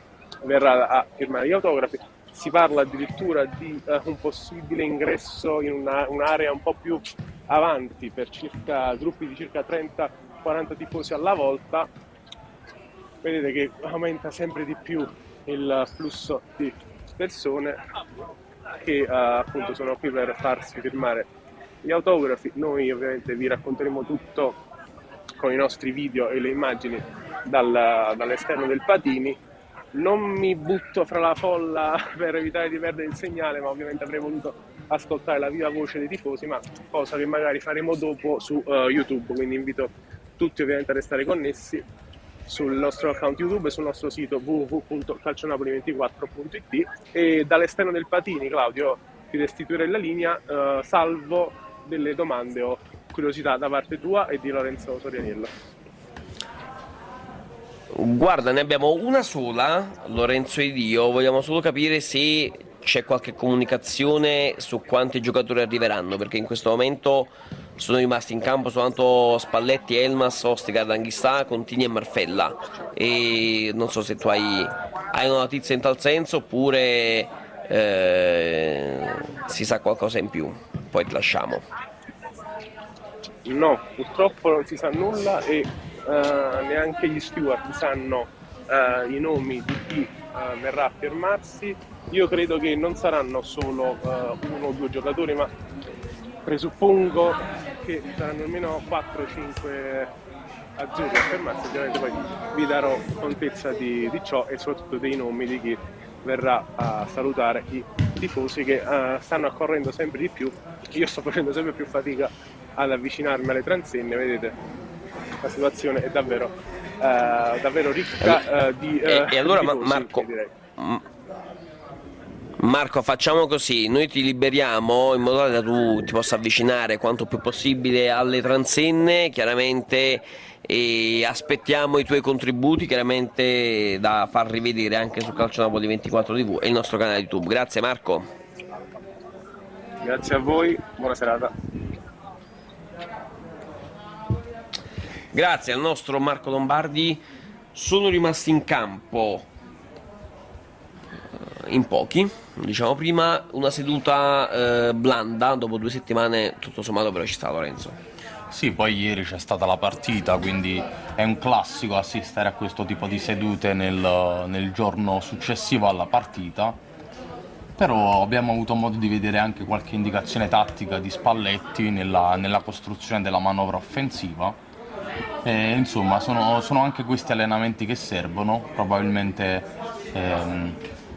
verrà a firmare gli autografi. Si parla addirittura di un possibile ingresso in un'area un po' più avanti per gruppi di circa 30-40 tifosi alla volta. Vedete che aumenta sempre di più il flusso di persone che appunto sono qui per farsi firmare gli autografi. Noi ovviamente vi racconteremo tutto con i nostri video e le immagini dall'esterno del Patini. Non mi butto fra la folla per evitare di perdere il segnale, ma ovviamente avrei voluto ascoltare la viva voce dei tifosi, ma cosa che magari faremo dopo su YouTube, quindi invito tutti ovviamente a restare connessi sul nostro account YouTube e sul nostro sito www.calcionapoli24.it. E dall'esterno del Patini, Claudio, ti restituirei la linea, salvo delle domande o curiosità da parte tua e di Lorenzo Sorianiello. Guarda, ne abbiamo una sola, Lorenzo ed io, vogliamo solo capire se c'è qualche comunicazione su quanti giocatori arriveranno, perché in questo momento sono rimasti in campo soltanto Spalletti, Elmas, Ostigard, Anghissà, Contini e Marfella, e non so se tu hai una notizia in tal senso oppure si sa qualcosa in più, poi ti lasciamo. No, purtroppo non si sa nulla e neanche gli steward sanno i nomi di chi verrà a fermarsi. Io credo che non saranno solo uno o due giocatori, ma presuppongo che saranno almeno 4-5 azzurri a fermarsi. Ovviamente poi vi darò contezza di ciò e soprattutto dei nomi di chi verrà a salutare i tifosi che stanno accorrendo sempre di più. Io sto facendo sempre più fatica ad avvicinarmi alle transenne, vedete, la situazione è davvero ricca di e allora tifosi, Marco, direi. Marco, facciamo così, noi ti liberiamo in modo tale che tu ti possa avvicinare quanto più possibile alle transenne, chiaramente, e aspettiamo i tuoi contributi, chiaramente da far rivedere anche su Calcionapoli 24 TV e il nostro canale YouTube. Grazie Marco. Grazie a voi, buona serata. Grazie al nostro Marco Lombardi. Sono rimasti in campo in pochi, diciamo prima, una seduta blanda, dopo 2 settimane tutto sommato, però ci sta Lorenzo. Sì, poi ieri c'è stata la partita, quindi è un classico assistere a questo tipo di sedute nel giorno successivo alla partita, però abbiamo avuto modo di vedere anche qualche indicazione tattica di Spalletti nella costruzione della manovra offensiva. E, insomma, sono anche questi allenamenti che servono, probabilmente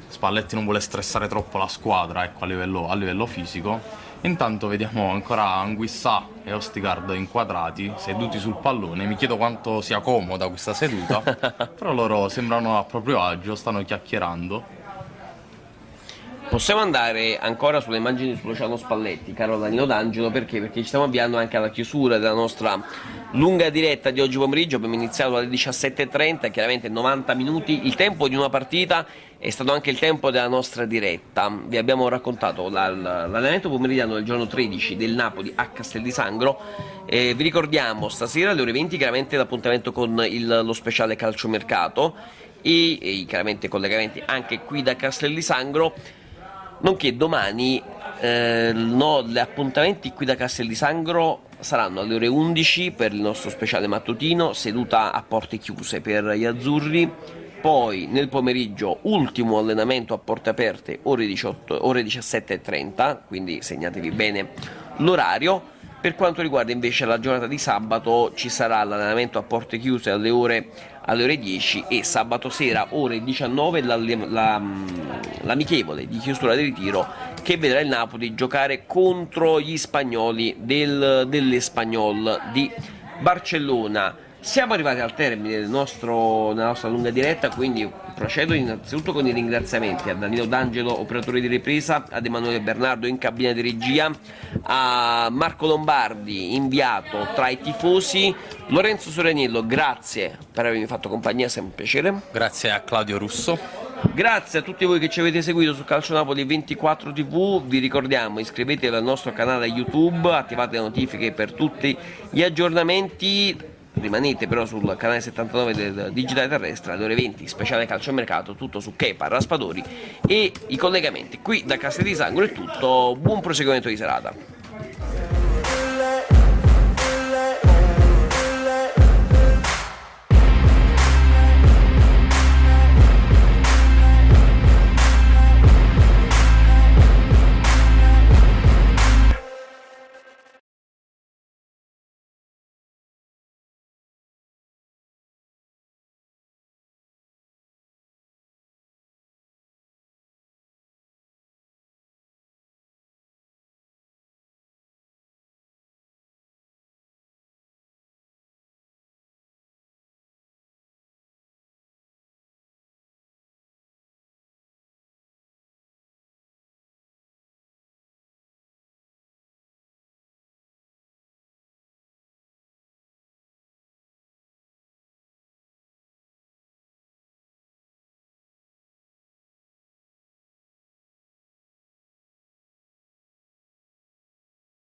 Spalletti non vuole stressare troppo la squadra, ecco, a livello fisico. Intanto vediamo ancora Anguissà e Ostigard inquadrati, seduti sul pallone. Mi chiedo quanto sia comoda questa seduta, però loro sembrano a proprio agio, stanno chiacchierando. Possiamo andare ancora sulle immagini su Luciano Spalletti, caro Danilo D'Angelo, perché ci stiamo avviando anche alla chiusura della nostra lunga diretta di oggi pomeriggio. Abbiamo iniziato alle 17:30, chiaramente 90 minuti, il tempo di una partita è stato anche il tempo della nostra diretta. Vi abbiamo raccontato l'allenamento pomeridiano del giorno 13 del Napoli a Castel di Sangro. Vi ricordiamo stasera alle ore 20 chiaramente l'appuntamento con lo speciale calciomercato e chiaramente collegamenti anche qui da Castel di Sangro. Nonché domani gli appuntamenti qui da Castel di Sangro saranno alle ore 11 per il nostro speciale mattutino, seduta a porte chiuse per gli azzurri. Poi nel pomeriggio ultimo allenamento a porte aperte, ore 17:30, quindi segnatevi bene l'orario. Per quanto riguarda invece la giornata di sabato ci sarà l'allenamento a porte chiuse alle ore 10 e sabato sera ore 19 l'amichevole di chiusura del ritiro che vedrà il Napoli giocare contro gli spagnoli dell'Espanyol di Barcellona. Siamo arrivati al termine della nostra lunga diretta, quindi procedo innanzitutto con i ringraziamenti a Danilo D'Angelo, operatore di ripresa, ad Emanuele Bernardo in cabina di regia, a Marco Lombardi, inviato tra i tifosi, Lorenzo Sorianiello, grazie per avermi fatto compagnia, sempre un piacere. Grazie a Claudio Russo. Grazie a tutti voi che ci avete seguito su Calcionapoli 24 TV, vi ricordiamo iscrivetevi al nostro canale YouTube, attivate le notifiche per tutti gli aggiornamenti. Rimanete però sul canale 79 del Digitale Terrestre alle ore 20, speciale calciomercato, tutto su Kepa, Raspadori e i collegamenti. Qui da Castel di Sangro è tutto, buon proseguimento di serata.